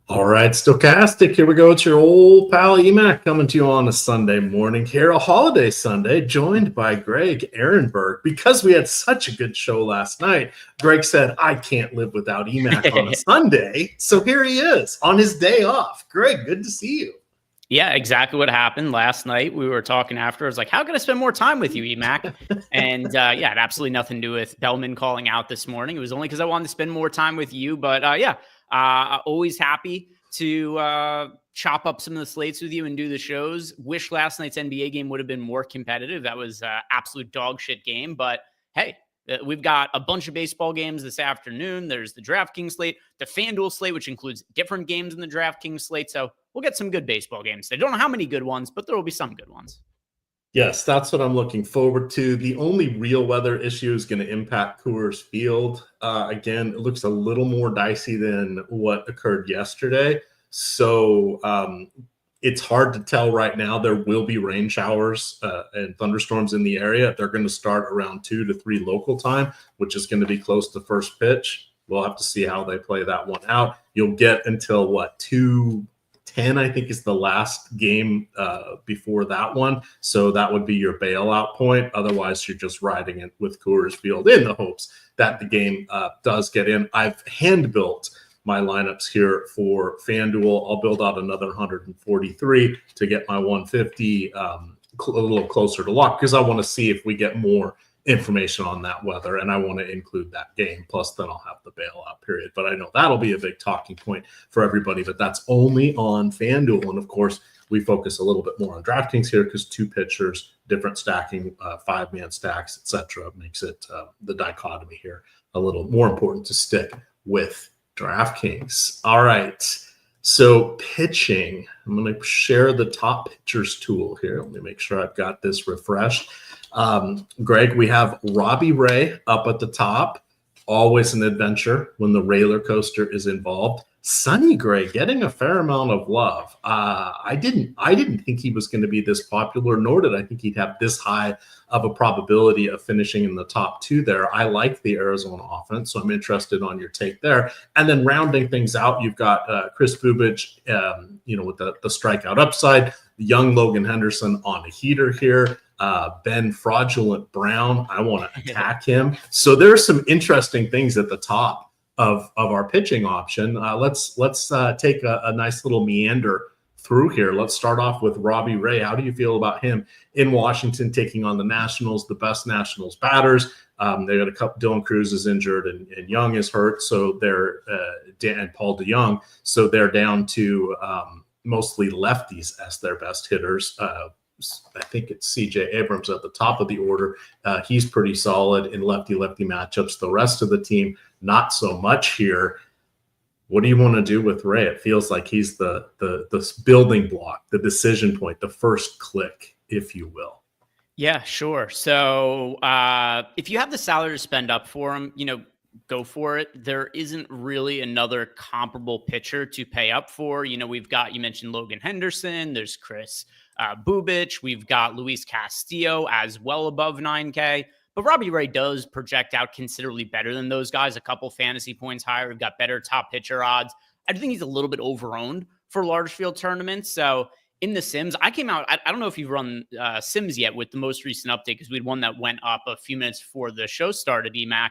All right, Stokastic, here we go. It's your old pal EMAC coming to you on a Sunday morning here, a holiday Sunday, joined by Greg Ehrenberg. Because we had such a good show last night, Greg said, I can't live without EMAC on a Sunday. So here he is on his day off. Greg, good to see you. Yeah, exactly what happened last night. We were talking after. I was like, how can I spend more time with you, EMAC? And yeah, it had absolutely nothing to do with Bellman calling out this morning. It was only because I wanted to spend more time with you. But always happy to chop up some of the slates with you and do the shows. Wish last night's NBA game would have been more competitive. That was an absolute dog shit game. But hey, we've got a bunch of baseball games this afternoon. There's the DraftKings slate, the FanDuel slate, which includes different games in the DraftKings slate. So we'll get some good baseball games. I don't know how many good ones, but there will be some good ones. Yes, that's what I'm looking forward to. The only real weather issue is going to impact Coors Field. Again, it looks a little more dicey than what occurred yesterday. So it's hard to tell right now. There will be rain showers and thunderstorms in the area. They're going to start around 2 to 3 local time, which is going to be close to first pitch. We'll have to see how they play that one out. You'll get until 2:10, I think, is the last game before that one. So that would be your bailout point. Otherwise, you're just riding it with Coors Field in the hopes that the game does get in. I've hand-built my lineups here for FanDuel. I'll build out another 143 to get my 150 a little closer to lock, because I want to see if we get more information on that weather, and I want to include that game. Plus, then I'll have the bailout period. But I know that'll be a big talking point for everybody, but that's only on FanDuel. And of course, we focus a little bit more on DraftKings here because 2 pitchers, different stacking, 5-man stacks, etc., makes it the dichotomy here a little more important to stick with DraftKings. All right. So pitching, I'm going to share the top pitchers tool here. Let me make sure I've got this refreshed. Greg, we have Robbie Ray up at the top. Always an adventure when the roller coaster is involved. Sonny Gray getting a fair amount of love. I didn't think he was going to be this popular, nor did I think he'd have this high of a probability of finishing in the top 2 there. I like the Arizona offense, so I'm interested on your take there. And then rounding things out, you've got Chris Bubich, with the strikeout upside. Young Logan Henderson on a heater here. Ben Fraudulent Brown, I want to attack him. So there are some interesting things at the top of our pitching option. Let's take a nice little meander through here. Let's start off with Robbie Ray. How do you feel about him in Washington taking on the Nationals, the best Nationals batters? They got a couple. Dylan Cruz is injured and Young is hurt, so they're and Paul DeYoung, so they're down to mostly lefties as their best hitters. I think it's CJ Abrams at the top of the order. He's pretty solid in lefty-lefty matchups. The rest of the team, not so much here. What do you want to do with Ray? It feels like he's the building block, the decision point, the first click, if you will. Yeah, sure. So if you have the salary to spend up for him, go for it. There isn't really another comparable pitcher to pay up for. We've got, you mentioned Logan Henderson. There's Chris Bubich. We've got Luis Castillo as well above 9K. But Robbie Ray does project out considerably better than those guys, a couple fantasy points higher. We've got better top pitcher odds. I do think he's a little bit over-owned for large field tournaments. So in the Sims, I came out, I don't know if you've run Sims yet with the most recent update, because we had one that went up a few minutes before the show started, EMAC.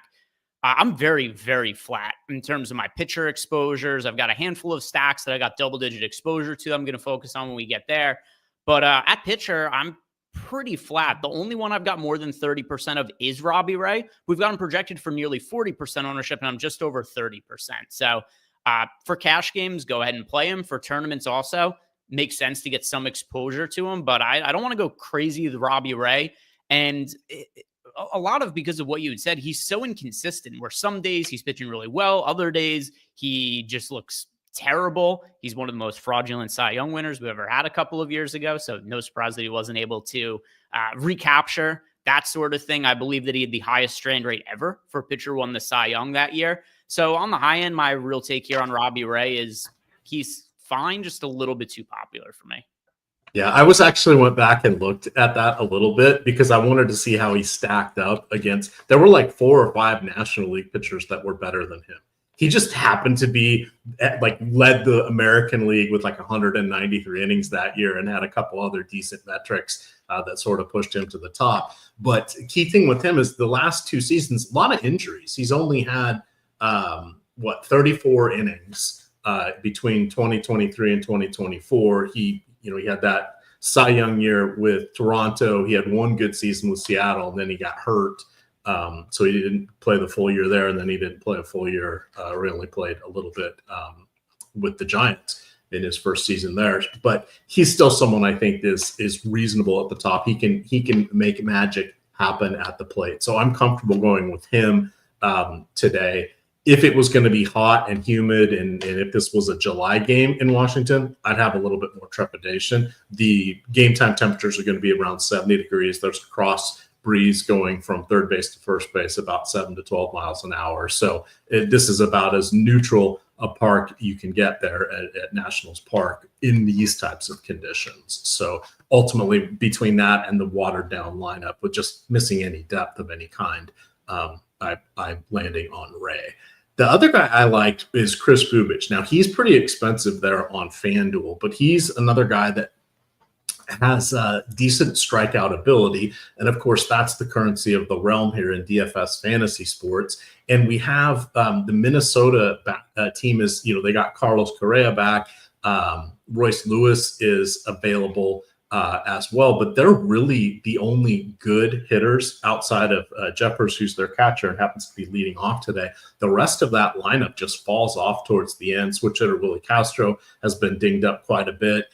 I'm very, very flat in terms of my pitcher exposures. I've got a handful of stacks that I got double-digit exposure to. I'm going to focus on when we get there. But at pitcher, I'm pretty flat. The only one I've got more than 30% of is Robbie Ray. We've got him projected for nearly 40% ownership, and I'm just over 30%. So for cash games, go ahead and play him. For tournaments also, makes sense to get some exposure to him. But I don't want to go crazy with Robbie Ray. And a lot of, because of what you had said, he's so inconsistent, where some days he's pitching really well. Other days he just looks terrible. He's one of the most fraudulent Cy Young winners we ever had a couple of years ago. So no surprise that he wasn't able to recapture that sort of thing. I believe that he had the highest strand rate ever for a pitcher who won the Cy Young that year. So on the high end, my real take here on Robbie Ray is he's fine, just a little bit too popular for me. Yeah, I was actually went back and looked at that a little bit because I wanted to see how he stacked up against. There were like 4 or 5 National League pitchers that were better than him. He just happened to be led the American League with 193 innings that year and had a couple other decent metrics that sort of pushed him to the top. But key thing with him is the last 2 seasons, a lot of injuries. He's only had 34 innings between 2023 and 2024. He had that Cy Young year with Toronto. He had 1 good season with Seattle, and then he got hurt. So he didn't play the full year there, and then he didn't play a full year. He only played a little bit with the Giants in his first season there. But he's still someone I think is reasonable at the top. He can make magic happen at the plate. So I'm comfortable going with him today. If it was going to be hot and humid, and if this was a July game in Washington, I'd have a little bit more trepidation. The game time temperatures are going to be around 70 degrees. There's a cross breeze going from third base to first base about 7 to 12 miles an hour. So this is about as neutral a park you can get there at Nationals Park in these types of conditions. So ultimately, between that and the watered down lineup with just missing any depth of any kind, I'm landing on Ray. The other guy I liked is Chris Bubich. Now, he's pretty expensive there on FanDuel, but he's another guy that has decent strikeout ability. And of course, that's the currency of the realm here in DFS fantasy sports. And we have the Minnesota team is, they got Carlos Correa back. Royce Lewis is available as well, but they're really the only good hitters outside of Jeffers, who's their catcher and happens to be leading off today. The rest of that lineup just falls off towards the end. Switch hitter Willie Castro has been dinged up quite a bit.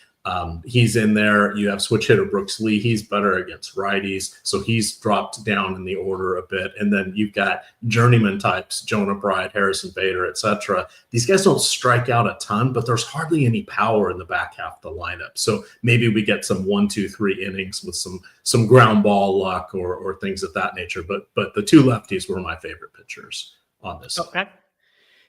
He's in there. You have switch hitter Brooks Lee. He's better against righties, so he's dropped down in the order a bit. And then you've got journeyman types, Jonah Bride, Harrison Bader, etc. These guys don't strike out a ton, but there's hardly any power in the back half of the lineup. So maybe we get some 1, 2, 3 innings with some ground ball luck or things of that nature. But the 2 lefties were my favorite pitchers on this. Okay.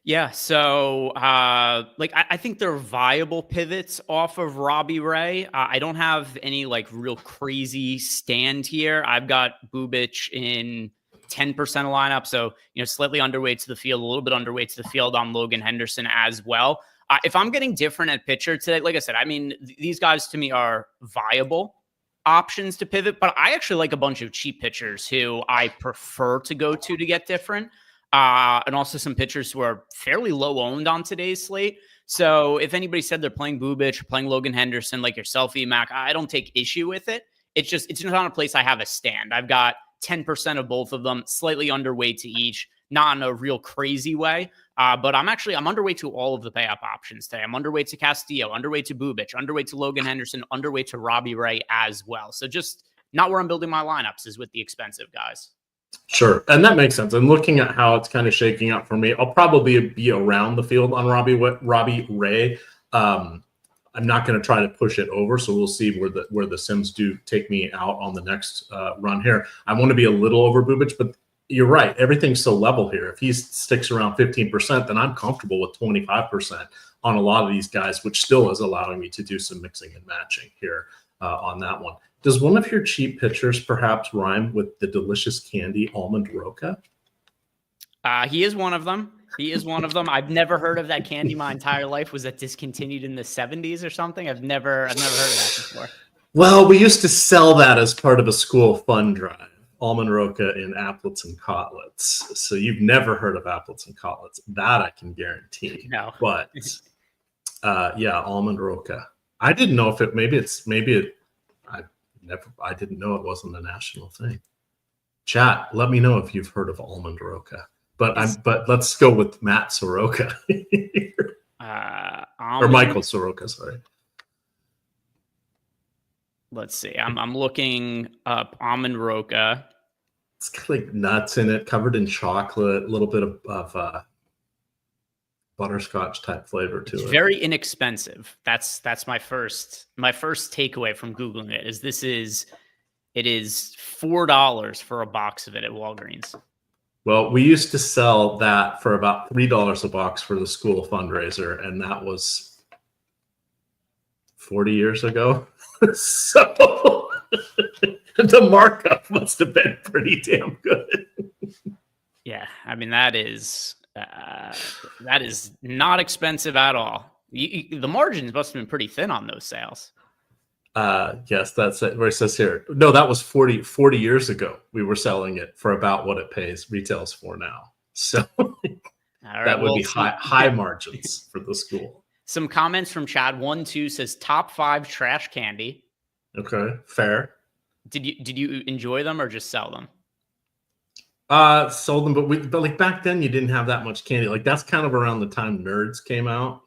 Yeah, so I think they're viable pivots off of Robbie Ray. I don't have any real crazy stand here. I've got Bubich in 10% of lineup, so slightly underweight to the field, a little bit underweight to the field on Logan Henderson as well. If I'm getting different at pitcher today, like I said, I mean these guys to me are viable options to pivot, but I actually like a bunch of cheap pitchers who I prefer to go to get different. And also some pitchers who are fairly low owned on today's slate. So if anybody said they're playing Bubich or playing Logan Henderson like yourself, Emac, I don't take issue with it. It's not a place I have a stand. I've got 10% of both of them, slightly underweight to each, not in a real crazy way. But I'm underweight to all of the pay up options today. I'm underweight to Castillo, underweight to Bubich, underweight to Logan Henderson, underweight to Robbie Ray as well. So just not where I'm building my lineups is with the expensive guys. Sure. And that makes sense. And looking at how it's kind of shaking out for me, I'll probably be around the field on Robbie Ray. I'm not going to try to push it over. So we'll see where the Sims do take me out on the next run here. I want to be a little over Bubich, but you're right. Everything's so level here. If he sticks around 15%, then I'm comfortable with 25% on a lot of these guys, which still is allowing me to do some mixing and matching here on that one. Does one of your cheap pitchers perhaps rhyme with the delicious candy Almond Roca? He is one of them. I've never heard of that candy my entire life. Was that discontinued in the 70s or something? I've never heard of that before. Well, we used to sell that as part of a school fund drive. Almond Roca in applets and cotlets. So you've never heard of applets and cotlets. That I can guarantee. No. But yeah, Almond Roca. I didn't know if I didn't know it wasn't a national thing. Chat, let me know if you've heard of Almond Roca. But let's go with Matt Soroka. Or Michael Soroka, sorry. Let's see. I'm looking up Almond Roca. It's got nuts in it, covered in chocolate, a little bit of butterscotch type flavor to it. Very inexpensive. That's my first takeaway from Googling it it is $4 for a box of it at Walgreens. Well, we used to sell that for about $3 a box for the school fundraiser, and that was 40 years ago. So the markup must have been pretty damn good. Yeah, I mean that is That is not expensive at all. The margins must have been pretty thin on those sales. Yes, that's it. Where it says here. No, that was 40 years ago. We were selling it for about what it retails for now. So that would be high margins for the school. Some comments from Chad. 1-2 says top 5 trash candy. Okay, fair. Did you enjoy them or just sell them? Sold them, but like back then you didn't have that much candy. Like that's kind of around the time Nerds came out,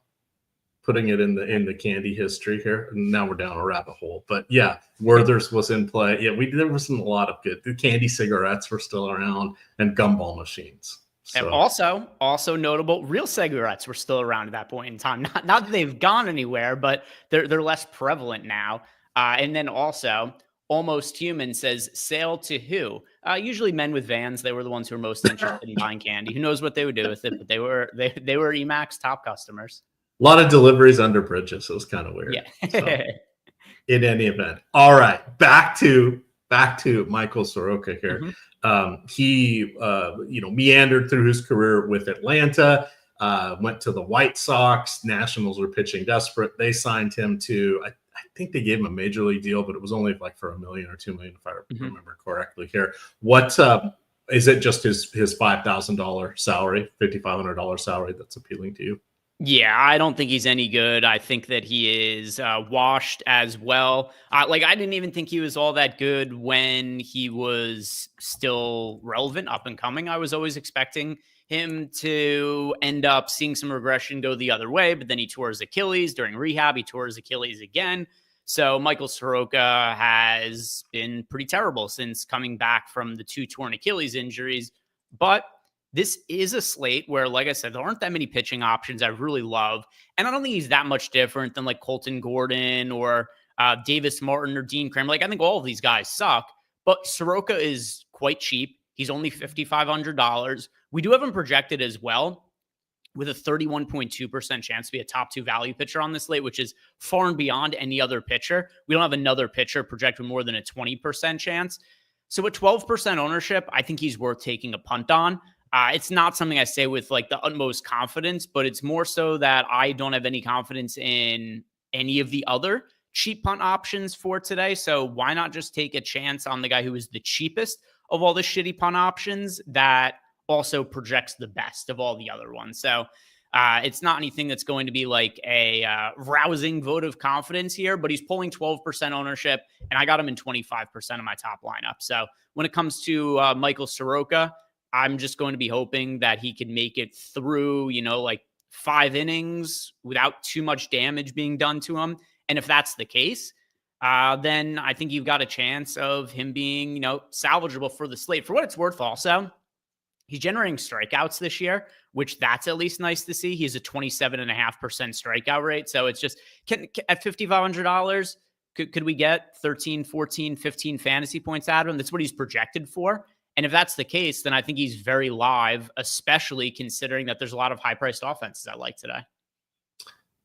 putting it in the candy history here. And now we're down a rabbit hole. But yeah, Werther's was in play. Yeah, there wasn't a lot of good. The candy cigarettes were still around, and gumball machines. So. And also notable, real cigarettes were still around at that point in time. Not that they've gone anywhere, but they're less prevalent now. And then also, Almost Human says, sale to who? Usually men with vans. They were the ones who were most interested in buying candy. Who knows what they would do with it, but they were Emacs top customers. A lot of deliveries under bridges. It was kind of weird. Yeah. So, in any event. All right. Back to Michael Soroka here. Mm-hmm. He meandered through his career with Atlanta, went to the White Sox. Nationals were pitching desperate. They signed him to, I think they gave him a major league deal, but it was only like for $1 million or $2 million, if I remember correctly here. What is it? Just his $5,000 salary, $5,500 salary that's appealing to you? Yeah, I don't think he's any good. I think that he is washed as well. I didn't even think he was all that good when he was still relevant, up and coming. I was always expecting him to end up seeing some regression go the other way, but then he tore his Achilles during rehab. He tore his Achilles again. So Michael Soroka has been pretty terrible since coming back from the 2 torn Achilles injuries. But this is a slate where, like I said, there aren't that many pitching options I really love. And I don't think he's that much different than like Colton Gordon or Davis Martin or Dean Kramer. Like, I think all of these guys suck, but Soroka is quite cheap. He's only $5,500. We do have him projected as well with a 31.2% chance to be a top 2 value pitcher on this slate, which is far and beyond any other pitcher. We don't have another pitcher projected more than a 20% chance. So at 12% ownership, I think he's worth taking a punt on. It's not something I say with like the utmost confidence, but it's more so that I don't have any confidence in any of the other cheap punt options for today. So why not just take a chance on the guy who is the cheapest of all the shitty punt options that also projects the best of all the other ones. So it's not anything that's going to be like a rousing vote of confidence here, but he's pulling 12% ownership, and I got him in 25% of my top lineup. So when it comes to Michael Soroka, I'm just going to be hoping that he can make it through, like 5 innings without too much damage being done to him. And if that's the case, then I think you've got a chance of him being, salvageable for the slate. For what it's worth also, he's generating strikeouts this year, which that's at least nice to see. He has a 27.5% strikeout rate. So it's just, at $5,500, could we get 13, 14, 15 fantasy points out of him? That's what he's projected for. And if that's the case, then I think he's very live, especially considering that there's a lot of high-priced offenses I like today.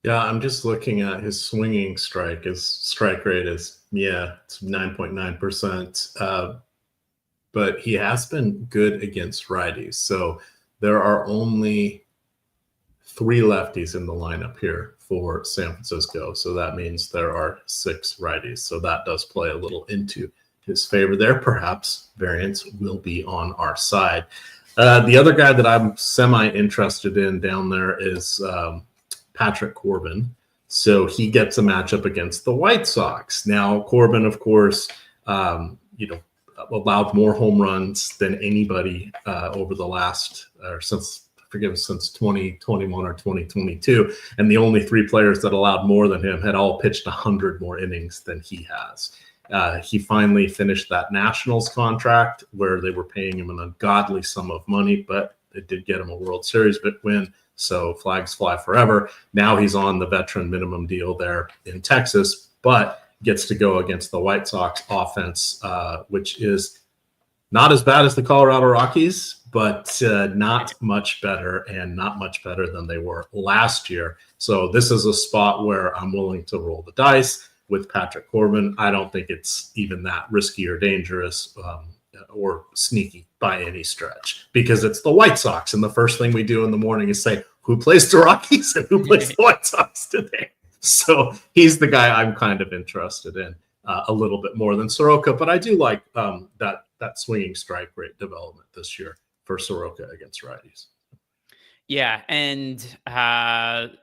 Yeah, I'm just looking at his swinging strike. His strike rate is, it's 9.9%. But he has been good against righties. So there are only 3 lefties in the lineup here for San Francisco. So that means there are 6 righties. So that does play a little into his favor there. Perhaps variance will be on our side. The other guy that I'm semi-interested in down there is Patrick Corbin. So he gets a matchup against the White Sox. Now, Corbin, of course, allowed more home runs than anybody over the last, since 2021 or 2022. And the only 3 players that allowed more than him had all pitched 100 more innings than he has. He finally finished that Nationals contract where they were paying him an ungodly sum of money, but it did get him a World Series win. So flags fly forever. Now he's on the veteran minimum deal there in Texas, but gets to go against the White Sox offense, which is not as bad as the Colorado Rockies, but not much better, and not much better than they were last year. So this is a spot where I'm willing to roll the dice with Patrick Corbin. I don't think it's even that risky or dangerous. or sneaky by any stretch, because it's the White Sox. And the first thing we do in the morning is say, who plays the Rockies and who plays the White Sox today? So he's the guy I'm kind of interested in a little bit more than Soroka. But I do like that swinging strike rate development this year for Soroka against righties. Yeah, and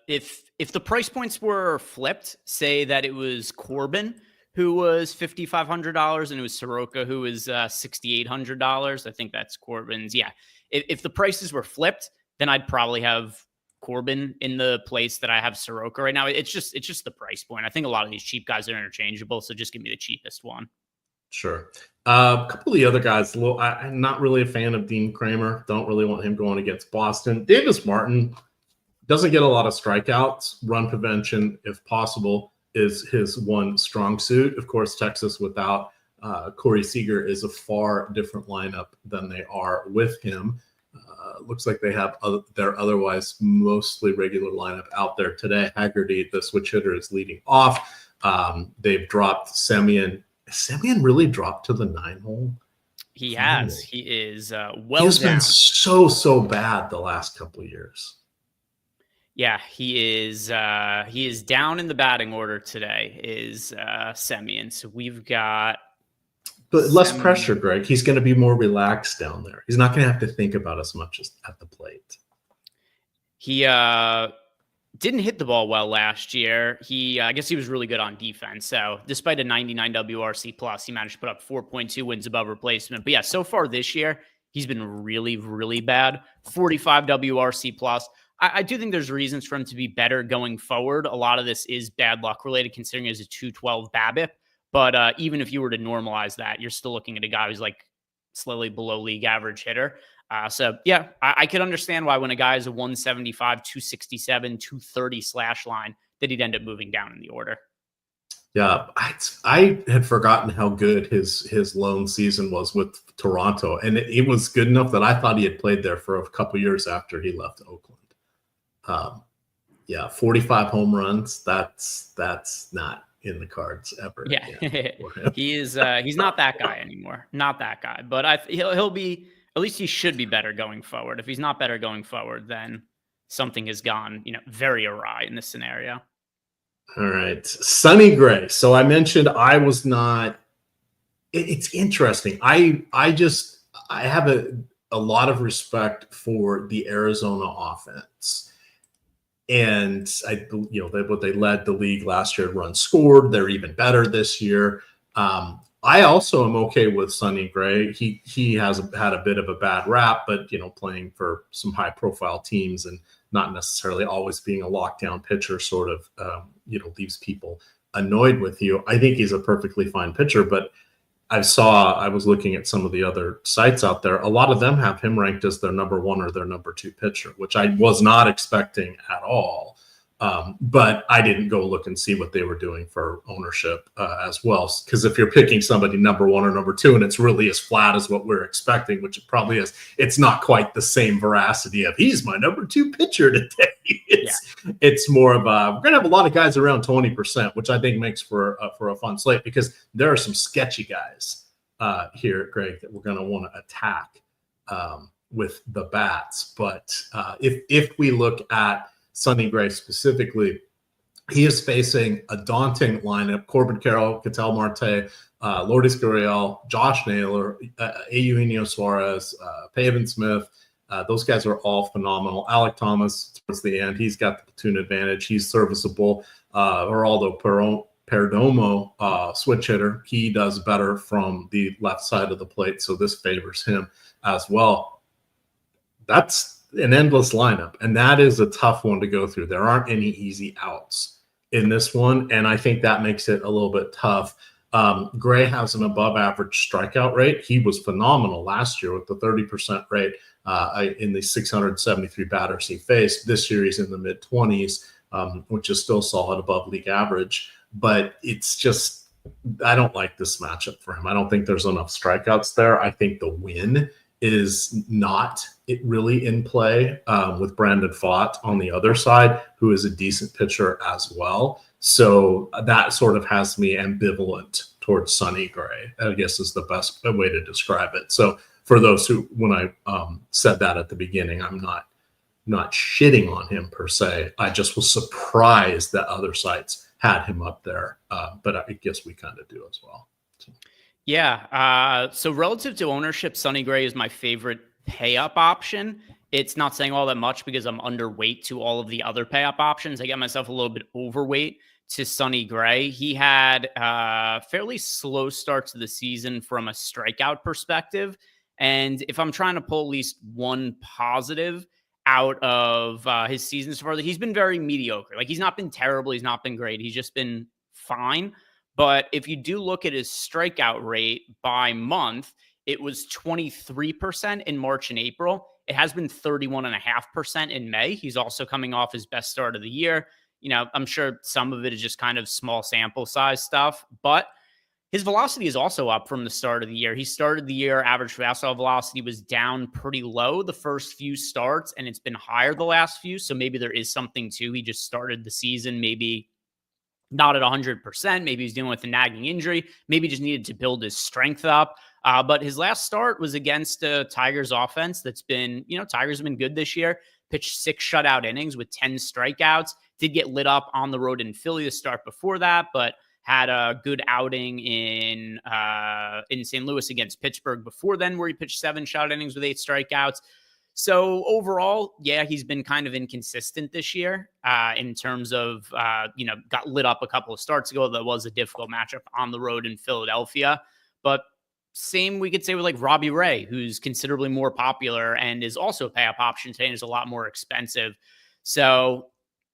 if the price points were flipped, say that it was Corbin who was $5,500 and it was Soroka who was $6,800. I think that's Corbin's. Yeah, if the prices were flipped, then I'd probably have Corbin in the place that I have Soroka right now. It's just the price point. I think a lot of these cheap guys are interchangeable, so just give me the cheapest one. Sure. A couple of the other guys, I'm not really a fan of Dean Kramer. Don't really want him going against Boston. Davis Martin doesn't get a lot of strikeouts. Run prevention, if possible, is his one strong suit. Of course, Texas without Corey Seager is a far different lineup than they are with him. Looks like they have their otherwise mostly regular lineup out there today. Haggerty, the switch hitter, is leading off. They've dropped Semien. Semien really dropped to the 9-hole? He has. He is He's been so bad the last couple of years. Yeah, he is down in the batting order today, is Semien. So we've got... But less pressure, Greg. He's going to be more relaxed down there. He's not going to have to think about as much as at the plate. He didn't hit the ball well last year. I guess he was really good on defense. So despite a 99 WRC plus, he managed to put up 4.2 wins above replacement. But yeah, so far this year, he's been really, really bad. 45 WRC plus. I do think there's reasons for him to be better going forward. A lot of this is bad luck related, considering he has a 212 BABIP. But even if you were to normalize that, you're still looking at a guy who's like slightly below league average hitter. So yeah, I could understand why when a guy is a 175, 267, 230 slash line, that he'd end up moving down in the order. Yeah, I had forgotten how good his lone season was with Toronto, and it was good enough that I thought he had played there for a couple years after he left Oakland. 45 home runs. That's not in the cards ever. Yeah, he's not that guy anymore. Not that guy, but he'll be. At least he should be better going forward. If he's not better going forward, then something has gone, very awry in this scenario. All right. Sonny Gray. So I mentioned I was not, it's interesting. I have a lot of respect for the Arizona offense. And they led the league last year in runs scored. They're even better this year. I also am okay with Sonny Gray. He has had a bit of a bad rap, but playing for some high profile teams and not necessarily always being a lockdown pitcher sort of leaves people annoyed with you. I think he's a perfectly fine pitcher, but I was looking at some of the other sites out there. A lot of them have him ranked as their number one or their number two pitcher, which I was not expecting at all. But I didn't go look and see what they were doing for ownership as well. Because if you're picking somebody number one or number two, and it's really as flat as what we're expecting, which it probably is, it's not quite the same veracity of he's my number two pitcher today. It's more of we're going to have a lot of guys around 20%, which I think makes for a fun slate, because there are some sketchy guys here, Greg, that we're going to want to attack with the bats. But if we look at Sonny Gray specifically, he is facing a daunting lineup: Corbin Carroll, Ketel Marte, Lourdes Gurriel, Josh Naylor, Eugenio Suarez, Pavin Smith. Those guys are all phenomenal. Alec Thomas towards the end, he's got the platoon advantage. He's serviceable. Geraldo Perdomo, switch hitter, he does better from the left side of the plate, so this favors him as well. That's an endless lineup, and that is a tough one to go through. There aren't any easy outs in this one, and I think that makes it a little bit tough. Gray has an above average strikeout rate. He was phenomenal last year with the 30% rate in the 673 batters he faced. This year he's in the mid 20s, which is still solid above league average, but it's just, I don't like this matchup for him. I don't think there's enough strikeouts there. I think the win is not really in play with Brandon Pfaadt on the other side, who is a decent pitcher as well. So that sort of has me ambivalent towards Sonny Gray, I guess is the best way to describe it. So for those who, when I said that at the beginning, I'm not shitting on him per se. I just was surprised that other sites had him up there, but I guess we kind of do as well. So. Yeah. So relative to ownership, Sonny Gray is my favorite pay up option. It's not saying all that much because I'm underweight to all of the other pay up options. I got myself a little bit overweight to Sonny Gray. He had a fairly slow start to the season from a strikeout perspective. And if I'm trying to pull at least one positive out of his season so far, he's been very mediocre. Like, he's not been terrible. He's not been great. He's just been fine. But if you do look at his strikeout rate by month, it was 23% in March and April. It has been 31.5% in May. He's also coming off his best start of the year. You know, I'm sure some of it is just kind of small sample size stuff, but his velocity is also up from the start of the year. He started the year, average fastball velocity was down pretty low the first few starts, and it's been higher the last few. So maybe there is something too. He just started the season maybe not at 100%. Maybe he's dealing with a nagging injury. Maybe just needed to build his strength up. But his last start was against Tigers offense that's been, Tigers have been good this year. Pitched 6 shutout innings with 10 strikeouts. Did get lit up on the road in Philly to start before that, but had a good outing in St. Louis against Pittsburgh before then, where he pitched 7 shutout innings with 8 strikeouts. So overall, yeah, he's been kind of inconsistent this year in terms of, got lit up a couple of starts ago. That was a difficult matchup on the road in Philadelphia. But same we could say with like Robbie Ray, who's considerably more popular and is also a pay-up option today and is a lot more expensive. So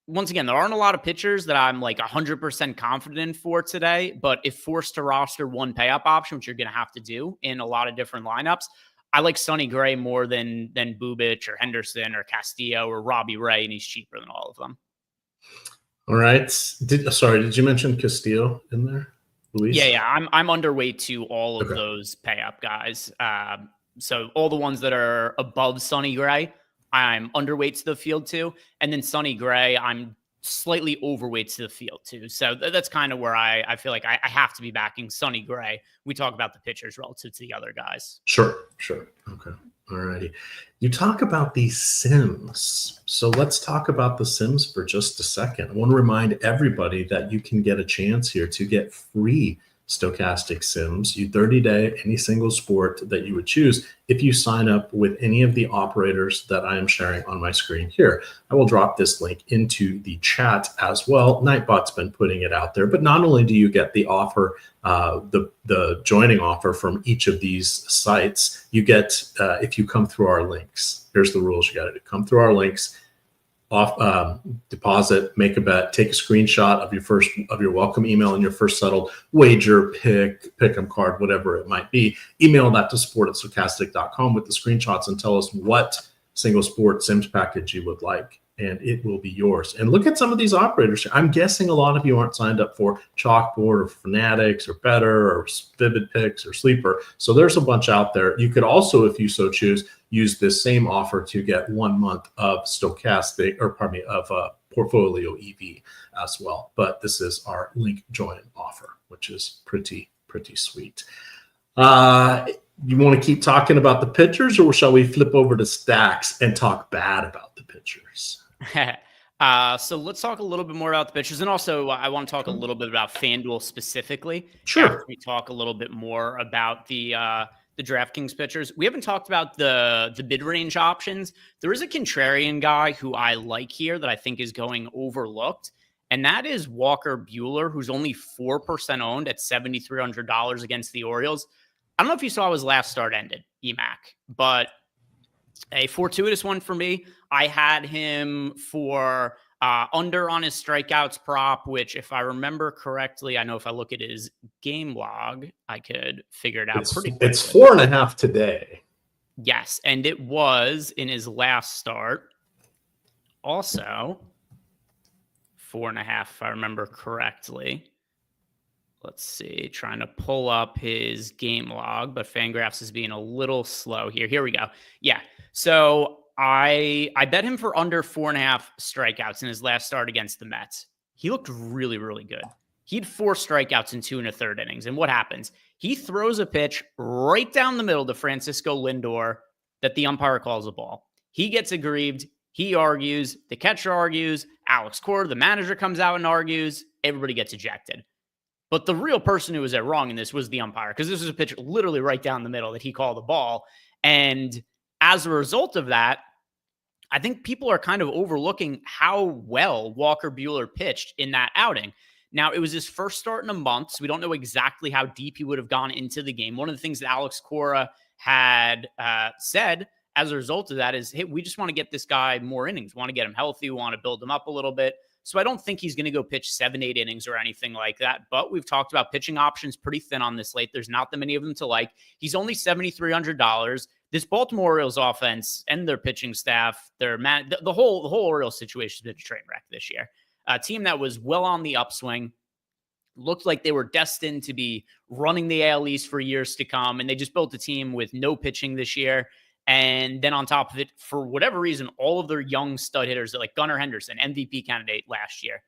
once again, there aren't a lot of pitchers that I'm like 100% confident in for today. But if forced to roster one pay-up option, which you're going to have to do in a lot of different lineups, I like Sonny Gray more than Bubic or Henderson or Castillo or Robbie Ray, and he's cheaper than all of them. All right. Did you mention Castillo in there, Luis? Yeah. I'm underweight to all of those pay up guys. So all the ones that are above Sonny Gray, I'm underweight to the field too, and then Sonny Gray, I'm slightly overweight to the field too. So that's kind of where I feel like I have to be backing Sonny Gray. We talk about the pitchers relative to the other guys. Sure. Okay. All righty. You talk about these Sims. So let's talk about the Sims for just a second. I want to remind everybody that you can get a chance here to get free Stochastic Sims, you 30-day, any single sport that you would choose if you sign up with any of the operators that I am sharing on my screen here. I will drop this link into the chat as well. Nightbot's been putting it out there, but not only do you get the offer, the joining offer from each of these sites, you get, if you come through our links, here's the rules you got to do. Come through our links, deposit, make a bet, take a screenshot of your welcome email and your first settled wager, pick'em card, whatever it might be. Email that to support@stokastic.com with the screenshots and tell us what single sport Sims package you would like, and it will be yours. And look at some of these operators. I'm guessing a lot of you aren't signed up for Chalkboard or Fanatics or Better or Vivid Picks or Sleeper. So there's a bunch out there. You could also, if you so choose, use this same offer to get 1 month of Portfolio EV as well. But this is our link join offer, which is pretty sweet. You want to keep talking about the pitchers, or shall we flip over to stacks and talk bad about the pitchers? So let's talk a little bit more about the pitchers. And also I want to talk a little bit about FanDuel specifically. Sure. After we talk a little bit more about the DraftKings pitchers. We haven't talked about the bid range options. There is a contrarian guy who I like here that I think is going overlooked, and that is Walker Buehler, who's only 4% owned at $7,300 against the Orioles. I don't know if you saw how his last start ended, EMAC, but a fortuitous one for me. I had him for under on his strikeouts prop, which, if I remember correctly, I know if I look at his game log, I could figure it out pretty quickly. It's 4.5 today. Yes, and it was in his last start. Also, 4.5, if I remember correctly. Let's see, trying to pull up his game log, but Fangraphs is being a little slow here. Here we go. Yeah, so I bet him for under 4.5 strikeouts in his last start against the Mets. He looked really, really good. He had 4 strikeouts in 2 1/3 innings. And what happens? He throws a pitch right down the middle to Francisco Lindor that the umpire calls a ball. He gets aggrieved. He argues. The catcher argues. Alex Cora, the manager, comes out and argues. Everybody gets ejected. But the real person who was at wrong in this was the umpire, because this was a pitch literally right down the middle that he called the ball. And as a result of that, I think people are kind of overlooking how well Walker Buehler pitched in that outing. Now, it was his first start in a month, so we don't know exactly how deep he would have gone into the game. One of the things that Alex Cora had said as a result of that is, hey, we just want to get this guy more innings. We want to get him healthy. We want to build him up a little bit. So I don't think he's going to go pitch 7-8 innings or anything like that. But we've talked about pitching options pretty thin on this slate. There's not that many of them to like. He's only $7,300. This Baltimore Orioles offense and their pitching staff, the whole Orioles situation has been a train wreck this year. A team that was well on the upswing, looked like they were destined to be running the AL East for years to come, and they just built a team with no pitching this year. And then on top of it, for whatever reason, all of their young stud hitters, like Gunnar Henderson, MVP candidate last year,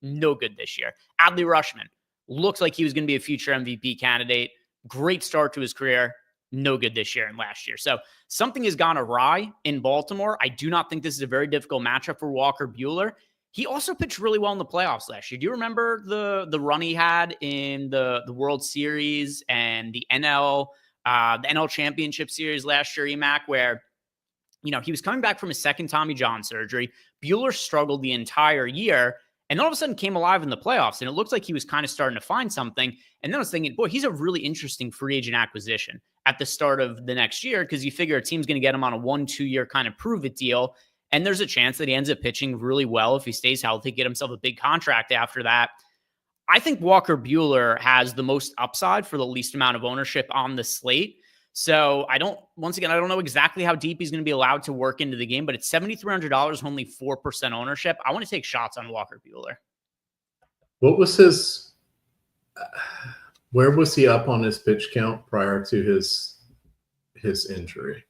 no good this year. Adley Rutschman looks like he was going to be a future MVP candidate. Great start to his career. No good this year and last year. So something has gone awry in Baltimore. I do not think this is a very difficult matchup for Walker Buehler. He also pitched really well in the playoffs last year. Do you remember the run he had in the World Series and the NL Championship Series last year, EMAC, where, he was coming back from his second Tommy John surgery. Buehler struggled the entire year and all of a sudden came alive in the playoffs. And it looked like he was kind of starting to find something. And then I was thinking, boy, he's a really interesting free agent acquisition at the start of the next year, because you figure a team's going to get him on a 1-2 year kind of prove it deal. And there's a chance that he ends up pitching really well if he stays healthy, get himself a big contract after that. I think Walker Buehler has the most upside for the least amount of ownership on the slate. So I don't know exactly how deep he's going to be allowed to work into the game, but it's $7,300, only 4% ownership. I want to take shots on Walker Buehler. What was his, where was he up on his pitch count prior to his injury?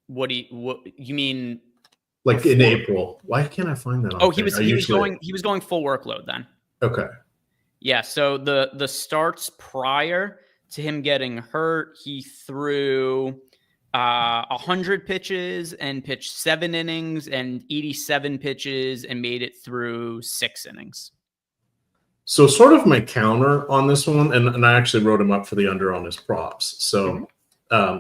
What you mean? Like before? In April? Why can't I find that? He was going full workload then. Okay. Yeah. So the starts prior to him getting hurt, he threw 100 pitches and pitched 7 innings, and 87 pitches and made it through 6 innings. So sort of my counter on this one, and I actually wrote him up for the under on his props. So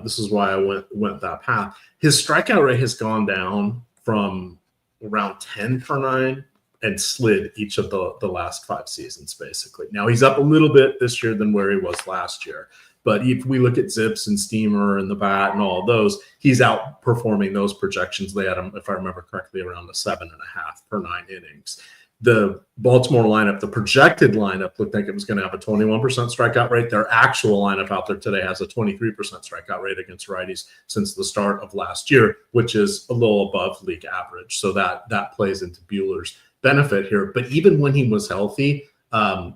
this is why I went that path. His strikeout rate has gone down from around 10 per 9 and slid each of the last 5 seasons, basically. Now he's up a little bit this year than where he was last year. But if we look at Zips and Steamer and the bat and all of those, he's outperforming those projections. They had him, if I remember correctly, around the 7.5 per 9 innings. The Baltimore lineup, the projected lineup, looked like it was going to have a 21% strikeout rate. Their actual lineup out there today has a 23% strikeout rate against righties since the start of last year, which is a little above league average. So that plays into Buehler's benefit here. But even when he was healthy, 4-3,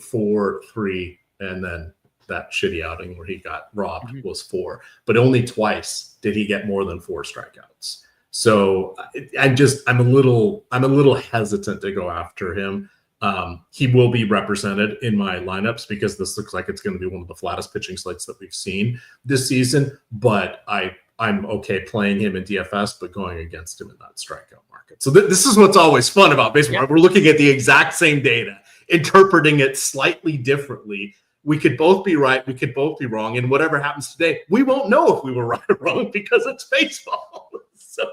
4-3, and then that shitty outing where he got robbed was 4. But only twice did he get more than 4 strikeouts. So I'm a little hesitant to go after him. He will be represented in my lineups because this looks like it's going to be one of the flattest pitching slates that we've seen this season. But I'm okay playing him in DFS, but going against him in that strikeout market. So this is what's always fun about baseball. Yeah. We're looking at the exact same data, interpreting it slightly differently. We could both be right. We could both be wrong. And whatever happens today, we won't know if we were right or wrong because it's baseball. So.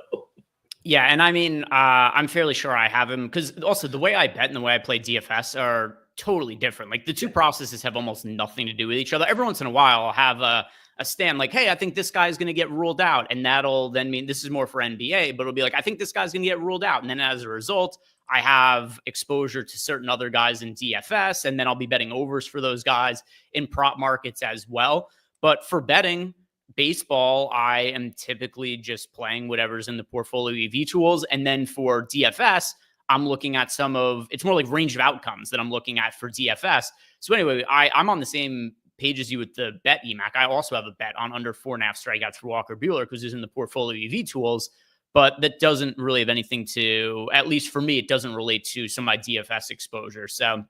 Yeah, and I mean, I'm fairly sure I have him because also the way I bet and the way I play DFS are totally different. Like the two processes have almost nothing to do with each other. Every once in a while, I'll have a stand like, hey, I think this guy's going to get ruled out. And that'll then mean this is more for NBA, but it'll be like, I think this guy's going to get ruled out. And then as a result, I have exposure to certain other guys in DFS, and then I'll be betting overs for those guys in prop markets as well. But for betting baseball, I am typically just playing whatever's in the portfolio EV tools. And then for DFS, I'm looking at it's more like range of outcomes that I'm looking at for DFS. So anyway, I'm on the same page as you with the bet, EMAC. I also have a bet on under 4.5 strikeouts for Walker Buehler because it's in the portfolio EV tools. but that doesn't really have anything to, at least for me, it doesn't relate to some of my DFS exposure. So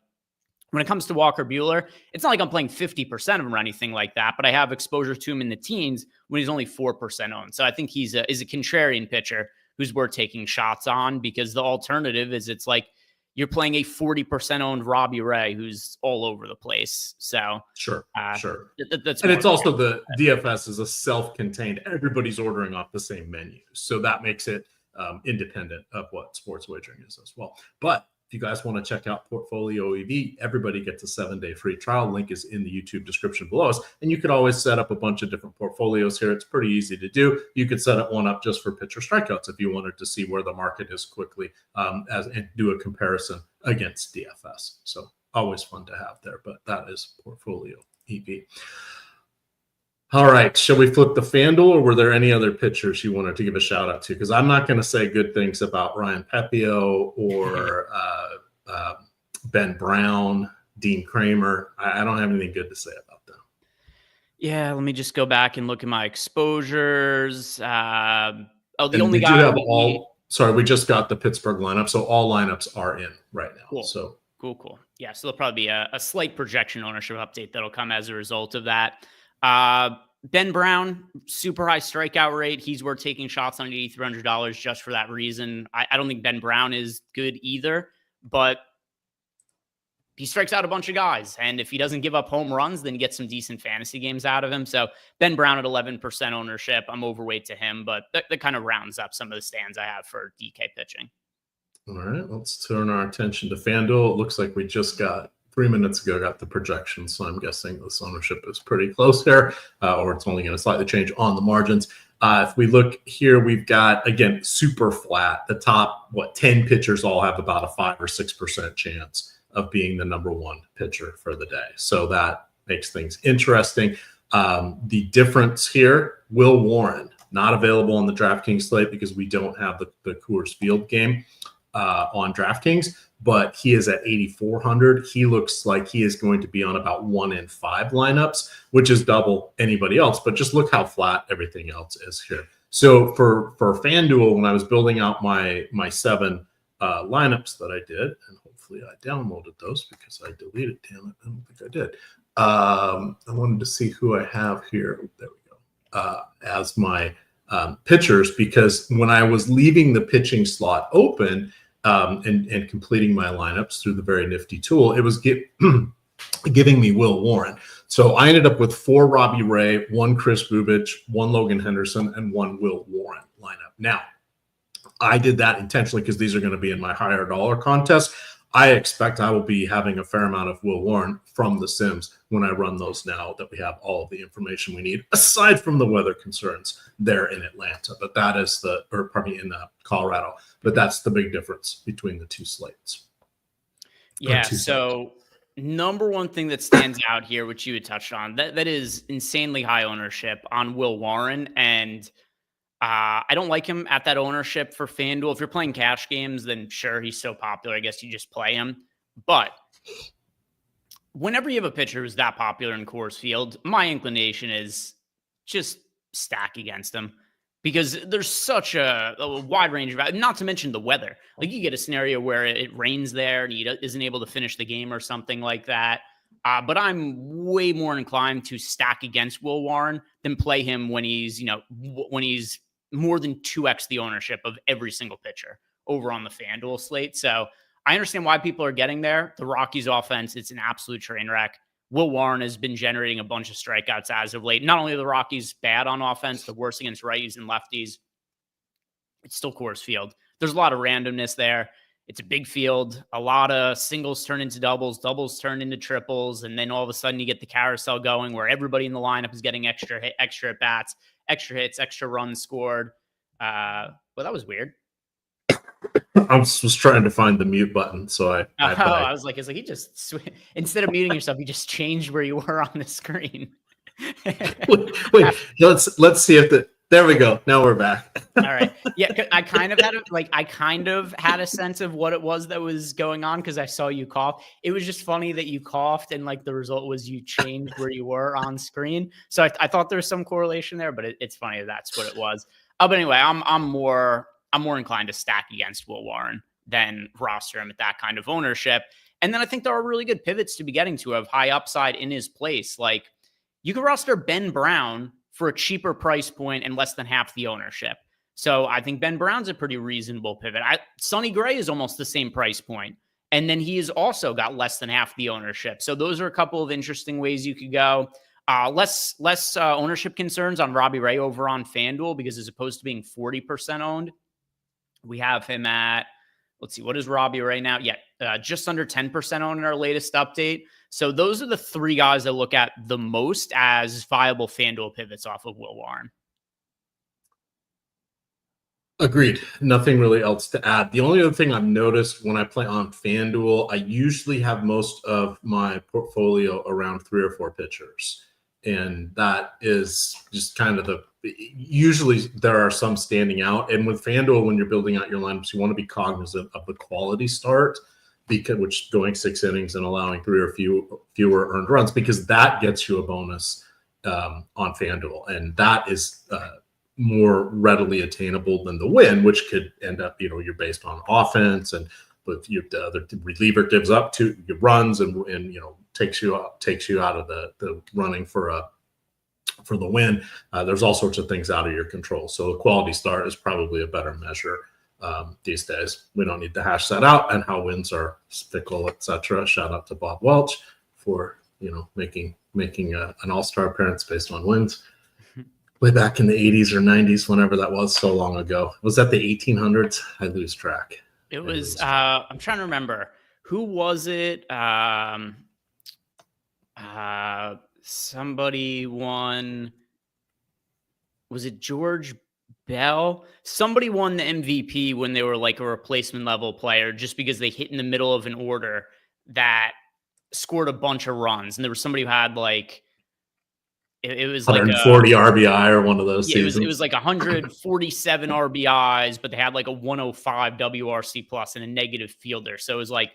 when it comes to Walker Buehler, it's not like I'm playing 50% of him or anything like that, but I have exposure to him in the teens when he's only 4% owned. So I think is a contrarian pitcher who's worth taking shots on, because the alternative is it's like you're playing a 40% owned Robbie Ray who's all over the place. So sure. That's and it's also the DFS is a self-contained, everybody's ordering off the same menu. So that makes it independent of what sports wagering is as well. But if you guys want to check out Portfolio EV, everybody gets a 7-day free trial. Link is in the YouTube description below us. And you could always set up a bunch of different portfolios here. It's pretty easy to do. You could set one up just for pitcher strikeouts if you wanted to see where the market is quickly and do a comparison against DFS. So always fun to have there, but that is Portfolio EV. All right, shall we flip the FanDuel, or were there any other pitchers you wanted to give a shout out to? Because I'm not going to say good things about Ryan Pepio or Ben Brown, Dean Kramer. I don't have anything good to say about them. Yeah, let me just go back and look at my exposures. The only guy you have all. Sorry, we just got the Pittsburgh lineup, so all lineups are in right now. Cool. So cool. Yeah, so there'll probably be a slight projection ownership update that'll come as a result of that. Ben Brown, super high strikeout rate. He's worth taking shots on at $8,300 just for that reason. I don't think Ben Brown is good either, but he strikes out a bunch of guys. And if he doesn't give up home runs, then you get some decent fantasy games out of him. So Ben Brown at 11% ownership. I'm overweight to him, but that kind of rounds up some of the stands I have for DK pitching. All right, let's turn our attention to FanDuel. It looks like we just got 3 minutes ago, got the projection. So I'm guessing this ownership is pretty close here, or it's only going to slightly change on the margins. If we look here, we've got, again, super flat. The top, 10 pitchers all have about a 5 or 6% chance of being the number one pitcher for the day. So that makes things interesting. The difference here, Will Warren, not available on the DraftKings slate because we don't have the Coors Field game on DraftKings, but he is at 8,400. He looks like he is going to be on about 1 in 5 lineups, which is double anybody else. But just look how flat everything else is here. So for FanDuel, when I was building out my 7 lineups that I did, and hopefully I downloaded those because I deleted, damn it, I don't think I did. I wanted to see who I have here. There we go. As my pitchers, because when I was leaving the pitching slot open and completing my lineups through the very nifty tool, it was giving me Will Warren. So I ended up with 4 Robbie Ray, 1 Chris Bubich, 1 Logan Henderson, and 1 Will Warren lineup. Now, I did that intentionally because these are going to be in my higher dollar contest. I expect I will be having a fair amount of Will Warren from the Sims when I run those now that we have all of the information we need, aside from the weather concerns there in Atlanta. But that is in Colorado. But that's the big difference between the two slates. Yeah, so number one thing that stands out here, which you had touched on, that is insanely high ownership on Will Warren. And I don't like him at that ownership for FanDuel. If you're playing cash games, then sure, he's so popular, I guess you just play him. But whenever you have a pitcher who's that popular in Coors Field, my inclination is just stack against him, because there's such a wide range of, not to mention the weather. Like, you get a scenario where it rains there and he isn't able to finish the game or something like that. But I'm way more inclined to stack against Will Warren than play him when he's more than 2x the ownership of every single pitcher over on the FanDuel slate. So I understand why people are getting there. The Rockies offense, it's an absolute train wreck. Will Warren has been generating a bunch of strikeouts as of late. Not only are the Rockies bad on offense, the worst against righties and lefties, it's still Coors Field. There's a lot of randomness there. It's a big field. A lot of singles turn into doubles, doubles turn into triples, and then all of a sudden you get the carousel going where everybody in the lineup is getting extra at bats, extra hits, extra runs scored. Well, that was weird. I was trying to find the mute button, so I was like, it's like he just instead of muting yourself, you just changed where you were on the screen. wait, let's see if there we go. Now we're back. All right. Yeah, I kind of had a sense of what it was that was going on because I saw you cough. It was just funny that you coughed and like the result was you changed where you were on screen. So I thought there was some correlation there, but it's funny that's what it was. But anyway, I'm more I'm more inclined to stack against Will Warren than roster him at that kind of ownership. And then I think there are really good pivots to be getting to of high upside in his place. Like you could roster Ben Brown for a cheaper price point and less than half the ownership. So I think Ben Brown's a pretty reasonable pivot. Sonny Gray is almost the same price point. And then he has also got less than half the ownership. So those are a couple of interesting ways you could go. Less ownership concerns on Robbie Ray over on FanDuel, because as opposed to being 40% owned, we have him at, let's see, what is Robbie Ray now? Yeah, just under 10% owned in our latest update. So those are the three guys I look at the most as viable FanDuel pivots off of Will Warren. Agreed. Nothing really else to add. The only other thing I've noticed when I play on FanDuel, I usually have most of my portfolio around 3 or 4 pitchers. And that is just kind of usually there are some standing out. And with FanDuel, when you're building out your lineups, you want to be cognizant of the quality start, which going 6 innings and allowing 3 or fewer earned runs, because that gets you a bonus on FanDuel. And that is more readily attainable than the win, which could end up, you're based on offense, and but the other reliever gives up 2 runs and takes you out of the running for the win. There's all sorts of things out of your control. So a quality start is probably a better measure these days. We don't need to hash that out, and how wins are fickle, etc. Shout out to Bob Welch for making an all-star appearance based on wins. Way back in the 80s or 90s, whenever that was, so long ago. Was that the 1800s? I lose track. It was, I'm trying to remember. Who was it? Somebody won. Was it George Bell? Somebody won the MVP when they were like a replacement level player, just because they hit in the middle of an order that scored a bunch of runs. And there was somebody who had like, it was 140 like RBI or one of those seasons. It was like 147 RBIs, but they had like a 105 WRC plus and a negative fielder. So it was like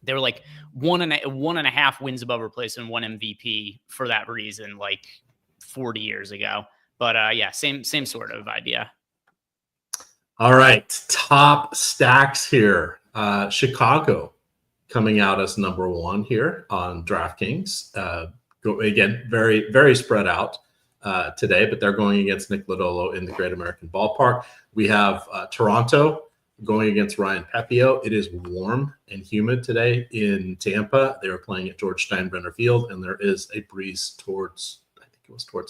they were like one and a half wins above replacement, 1 MVP for that reason, like 40 years ago. But yeah, same sort of idea. All right, top stacks here. Chicago coming out as number 1 here on DraftKings. Again, very, very spread out today, but they're going against Nick Lodolo in the Great American Ballpark. We have Toronto going against Ryan Pepio. It is warm and humid today in Tampa. They were playing at George Steinbrenner Field, and there is a breeze towards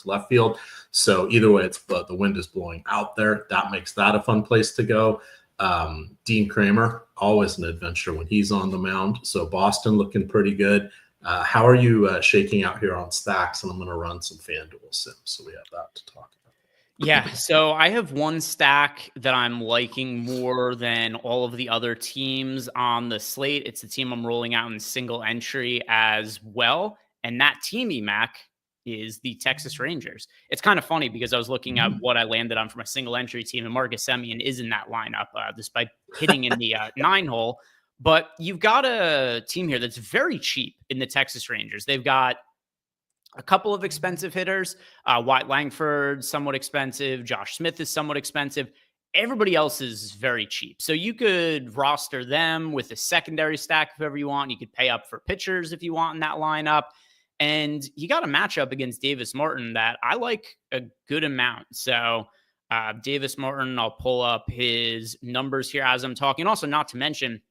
left field. So either way, it's the wind is blowing out there. That makes that a fun place to go. Dean Kramer, always an adventure when he's on the mound. So Boston looking pretty good. How are you shaking out here on stacks? And I'm going to run some FanDuel Sims, so we have that to talk about. Yeah, so I have one stack that I'm liking more than all of the other teams on the slate. It's the team I'm rolling out in single entry as well. And that team, EMAC, is the Texas Rangers. It's kind of funny because I was looking at what I landed on for my single entry team, and Marcus Semien is in that lineup despite hitting in the 9-hole. But you've got a team here that's very cheap in the Texas Rangers. They've got a couple of expensive hitters. Wyatt Langford, somewhat expensive. Josh Smith is somewhat expensive. Everybody else is very cheap. So you could roster them with a secondary stack if ever you want. You could pay up for pitchers if you want in that lineup. And you got a matchup against Davis Martin that I like a good amount. So Davis Martin, I'll pull up his numbers here as I'm talking. Also, not to mention,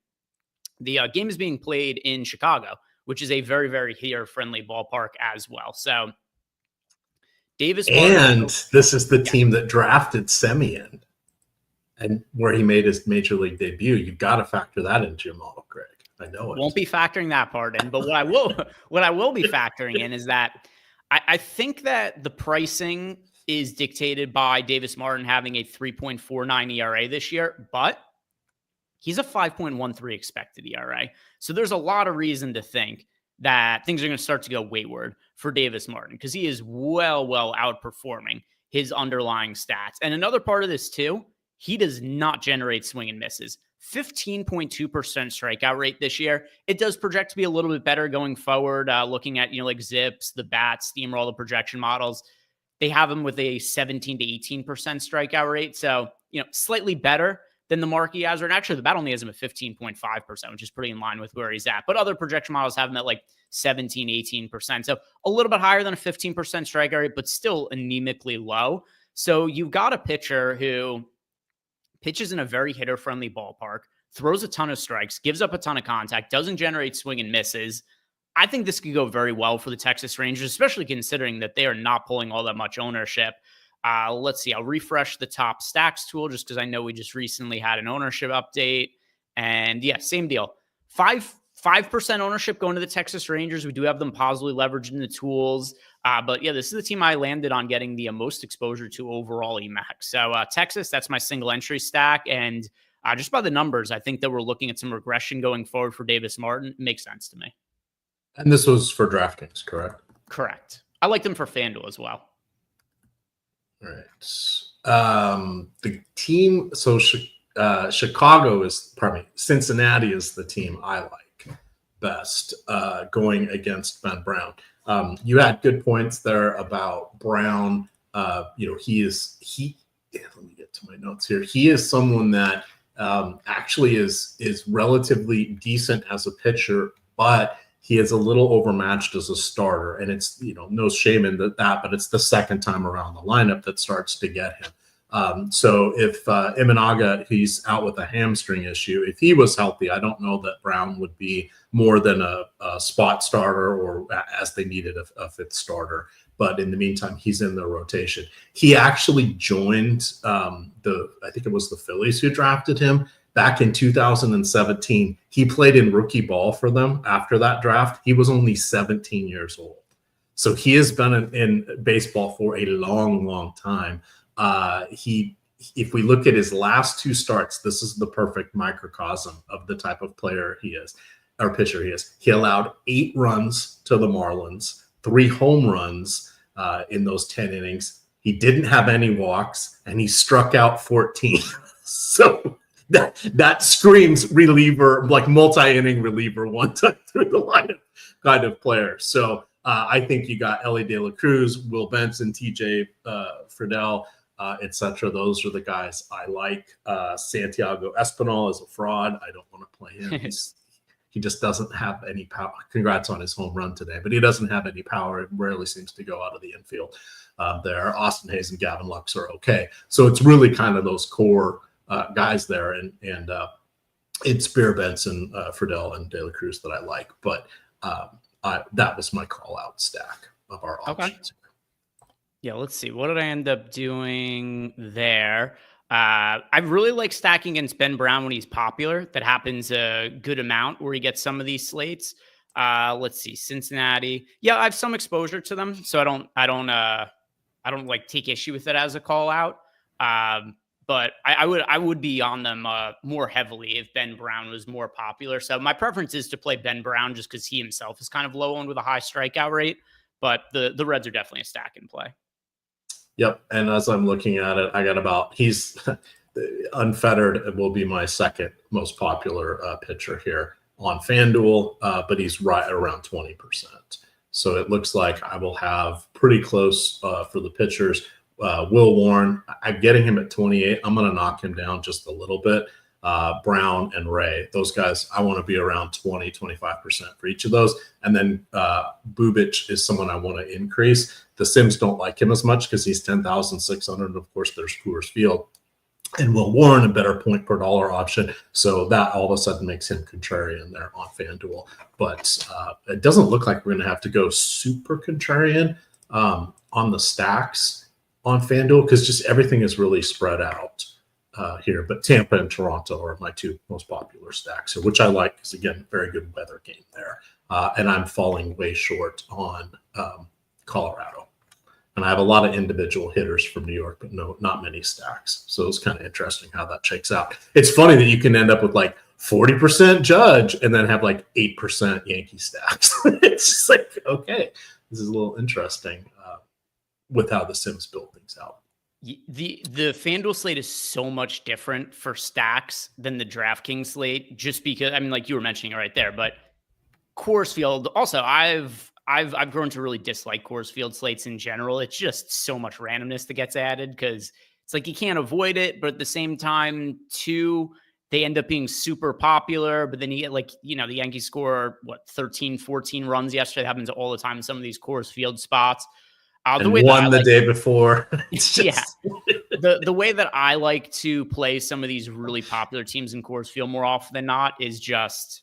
the game is being played in Chicago, which is a very, very hitter-friendly ballpark as well. So, Davis Martin, and this is the team that drafted Semien, and where he made his major league debut. You've got to factor that into your model, Greg. I know it. Won't be factoring that part in, but what I will be factoring in is that I think that the pricing is dictated by Davis Martin having a 3.49 ERA this year, but he's a 5.13 expected ERA. So there's a lot of reason to think that things are going to start to go wayward for Davis Martin because he is well outperforming his underlying stats. And another part of this too, he does not generate swing and misses. 15.2% strikeout rate this year. It does project to be a little bit better going forward. Looking at, like Zips, the bats, steamroll, the projection models, They have him with a 17 to 18% strikeout rate. So, slightly better than the mark he has. And actually, the bat only has him at 15.5%, which is pretty in line with where he's at. But other projection models have him at like 17, 18%. So a little bit higher than a 15% strikeout rate, but still anemically low. So you've got a pitcher who pitches in a very hitter-friendly ballpark, throws a ton of strikes, gives up a ton of contact, doesn't generate swing and misses. I think this could go very well for the Texas Rangers, especially considering that they are not pulling all that much ownership. Let's see. I'll refresh the top stacks tool just because I know we just recently had an ownership update. And yeah, same deal. 5% ownership going to the Texas Rangers. We do have them positively leveraged in the tools. But yeah, this is the team I landed on getting the most exposure to overall EMAX. So Texas, that's my single entry stack. And just by the numbers, I think that we're looking at some regression going forward for Davis Martin. It makes sense to me. And this was for DraftKings, correct? Correct. I like them for FanDuel as well. All right. The team, so Chicago Cincinnati is the team I like best going against Ben Brown. You had good points there about Brown. Let me get to my notes here. He is someone that actually is relatively decent as a pitcher, but he is a little overmatched as a starter, and it's, no shame in that, but it's the second time around the lineup that starts to get him. So if Imanaga, he's out with a hamstring issue, if he was healthy, I don't know that Brown would be more than a spot starter or as they needed a fifth starter. But in the meantime, he's in the rotation. He actually joined I think it was the Phillies who drafted him. Back in 2017, he played in rookie ball for them after that draft. He was only 17 years old. So he has been in baseball for a long, long time. If we look at his last two starts, this is the perfect microcosm of the type of player he is, or pitcher he is. He allowed 8 runs to the Marlins, 3 home runs in those 10 innings. He didn't have any walks, and he struck out 14. So that screams reliever, like multi-inning reliever, one time through the lineup kind of player. So I think you got Ellie De La Cruz, Will Benson, TJ Friedel, etc. Those are the guys I like. Santiago Espinal is a fraud. I don't want to play him. He just doesn't have any power. Congrats on his home run today, but he doesn't have any power. It rarely seems to go out of the infield there. Austin Hayes and Gavin Lux are okay. So it's really kind of those core guys there, and it's Bear Benson, Friedel, and De La Cruz that I like. But that was my call out stack of our options. Okay. Yeah, let's see. What did I end up doing there? I really like stacking against Ben Brown when he's popular. That happens a good amount where he gets some of these slates. Let's see, Cincinnati. Yeah, I have some exposure to them, so I don't like take issue with it as a call out. But I would be on them more heavily if Ben Brown was more popular. So my preference is to play Ben Brown just because he himself is kind of low owned with a high strikeout rate. But the Reds are definitely a stack in play. Yep. And as I'm looking at it, I got he's unfettered will be my second most popular pitcher here on FanDuel, but he's right around 20%. So it looks like I will have pretty close for the pitchers. Will Warren, I'm getting him at 28. I'm going to knock him down just a little bit. Brown and Ray, those guys, I want to be around 20, 25% for each of those. And then Bubic is someone I want to increase. The Sims don't like him as much because he's 10,600. And of course, there's Coors Field. And Will Warren, a better point per dollar option. So that all of a sudden makes him contrarian there on FanDuel. But it doesn't look like we're going to have to go super contrarian on the stacks on FanDuel because just everything is really spread out here. But Tampa and Toronto are my two most popular stacks, which I like because, again, very good weather game there. And I'm falling way short on Colorado. And I have a lot of individual hitters from New York, but not many stacks. So it's kind of interesting how that shakes out. It's funny that you can end up with like 40% Judge and then have like 8% Yankee stacks. It's just like, okay, this is a little interesting with how the Sims build things out. The FanDuel slate is so much different for stacks than the DraftKings slate, just because, I mean, like you were mentioning right there, but Coors Field, also, I've I've grown to really dislike Coors Field slates in general. It's just so much randomness that gets added because it's like you can't avoid it, but at the same time, too, they end up being super popular. But then you get the Yankees score 13, 14 runs yesterday. That happens all the time in some of these Coors Field spots. And won the day before. It's just... The way that I like to play some of these really popular teams in Coors Field more often than not is just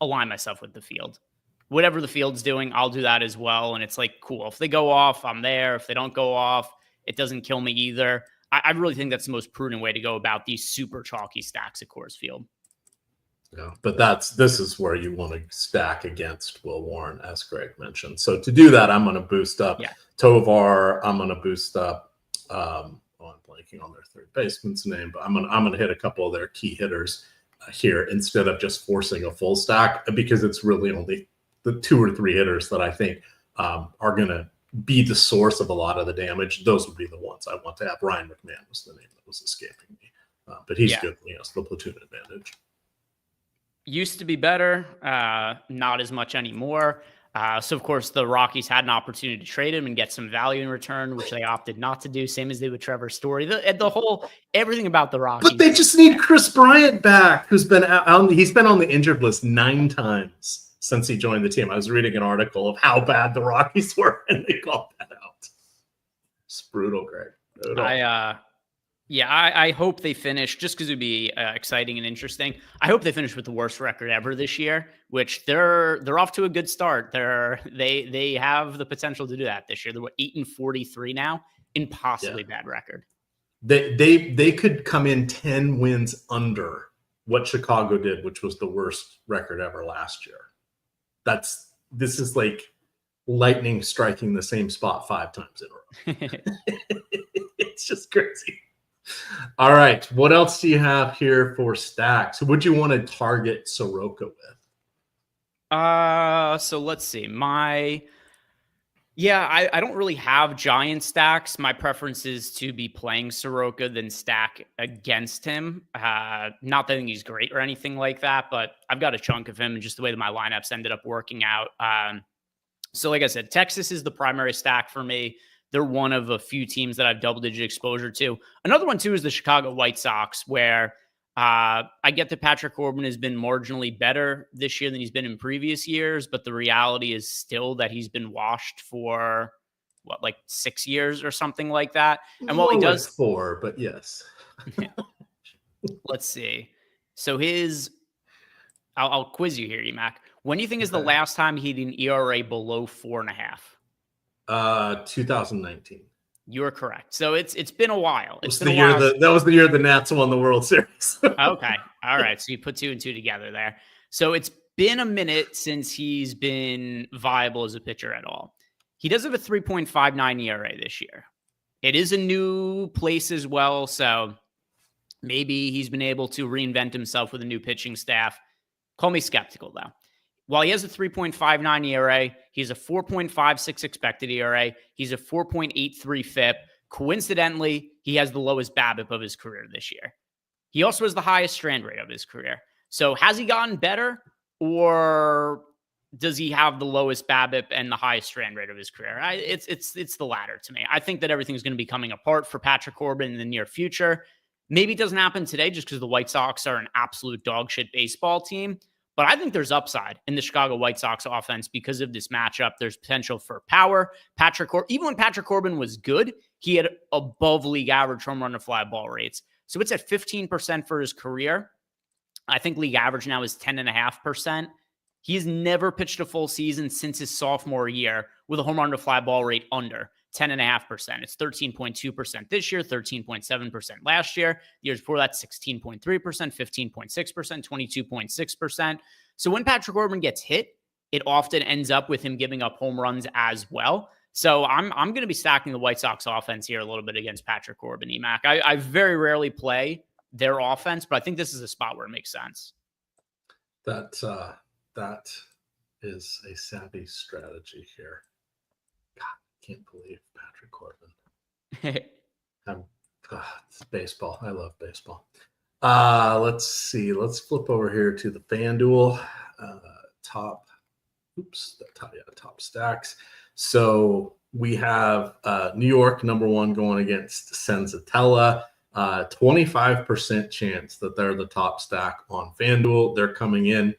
align myself with the field. Whatever the field's doing, I'll do that as well. And it's like, cool. If they go off, I'm there. If they don't go off, it doesn't kill me either. I really think that's the most prudent way to go about these super chalky stacks at Coors Field. Yeah, but this is where you want to stack against Will Warren, as Greg mentioned. So to do that, I'm going to boost up Tovar. I'm going to boost up. I'm blanking on their third baseman's name, but I'm going to hit a couple of their key hitters here instead of just forcing a full stack, because it's really only the 2 or 3 hitters that I think are going to be the source of a lot of the damage. Those would be the ones I want to have. Ryan McMahon was the name that was escaping me, but he's good. The platoon advantage. Used to be better, not as much anymore. So, of course, the Rockies had an opportunity to trade him and get some value in return, which they opted not to do, same as they with Trevor Story. Everything about the Rockies. But they just need Chris Bryant back, who's been he's been on the injured list 9 times since he joined the team. I was reading an article of how bad the Rockies were, and they called that out. It's brutal, Greg. Brutal. I hope they finish, just because it would be exciting and interesting. I hope they finish with the worst record ever this year, which they're off to a good start. They have the potential to do that this year. They're 8-43 now, impossibly bad record. They could come in 10 wins under what Chicago did, which was the worst record ever last year. This is like lightning striking the same spot 5 times in a row. It's just crazy. All right. What else do you have here for stacks? Would you want to target Soroka with? So let's see. I don't really have giant stacks. My preference is to be playing Soroka than stack against him. Not that I think he's great or anything like that, but I've got a chunk of him and just the way that my lineups ended up working out. So like I said, Texas is the primary stack for me. They're one of a few teams that I've double-digit exposure to. Another one, too, is the Chicago White Sox, where I get that Patrick Corbin has been marginally better this year than he's been in previous years, but the reality is still that he's been washed for, 6 years or something like that. And while he does... 4, but yes. Let's see. So I'll quiz you here, Emac. When do you think is the last time he had an ERA below 4.5? 2019. You're correct. So it's been a while. That was the year the Nats won the World Series. Okay. All right. So you put 2 and 2 together there. So it's been a minute since he's been viable as a pitcher at all. He does have a 3.59 ERA this year. It is a new place as well. So maybe he's been able to reinvent himself with a new pitching staff. Call me skeptical, though. While he has a 3.59 ERA, he has a 4.56 expected ERA. He's a 4.83 FIP. Coincidentally, he has the lowest BABIP of his career this year. He also has the highest strand rate of his career. So has he gotten better, or does he have the lowest BABIP and the highest strand rate of his career? It's the latter to me. I think that everything's going to be coming apart for Patrick Corbin in the near future. Maybe it doesn't happen today just because the White Sox are an absolute dog shit baseball team. But I think there's upside in the Chicago White Sox offense because of this matchup. There's potential for power. Even when Patrick Corbin was good, he had above league average home run to fly ball rates. So it's at 15% for his career. I think league average now is 10.5%. He's never pitched a full season since his sophomore year with a home run to fly ball rate under 10.5%. It's 13.2% this year, 13.7% last year. The years before that, 16.3%, 15.6%, 22.6%. So when Patrick Corbin gets hit, it often ends up with him giving up home runs as well. So I'm going to be stacking the White Sox offense here a little bit against Patrick Corbin, Emac. I very rarely play their offense, but I think this is a spot where it makes sense. That is a savvy strategy here. Can't believe Patrick Corbin. It's baseball. I love baseball. Let's see. Let's flip over here to the FanDuel top top stacks. So we have New York #1 going against Senzatella. 25% chance that they're the top stack on FanDuel. They're coming in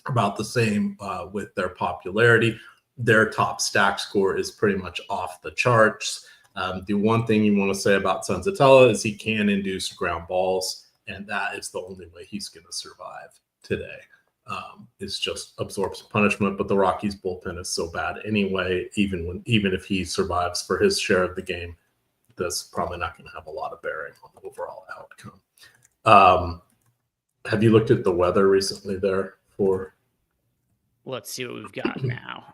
about the same with their popularity. Their top stack score is pretty much off the charts. The one thing you want to say about Senzatella is he can induce ground balls, and that is the only way he's going to survive today. Is just absorb some punishment, but the Rockies bullpen is so bad anyway. Even if he survives for his share of the game, that's probably not going to have a lot of bearing on the overall outcome. Have you looked at the weather recently there for? Let's see what we've got now.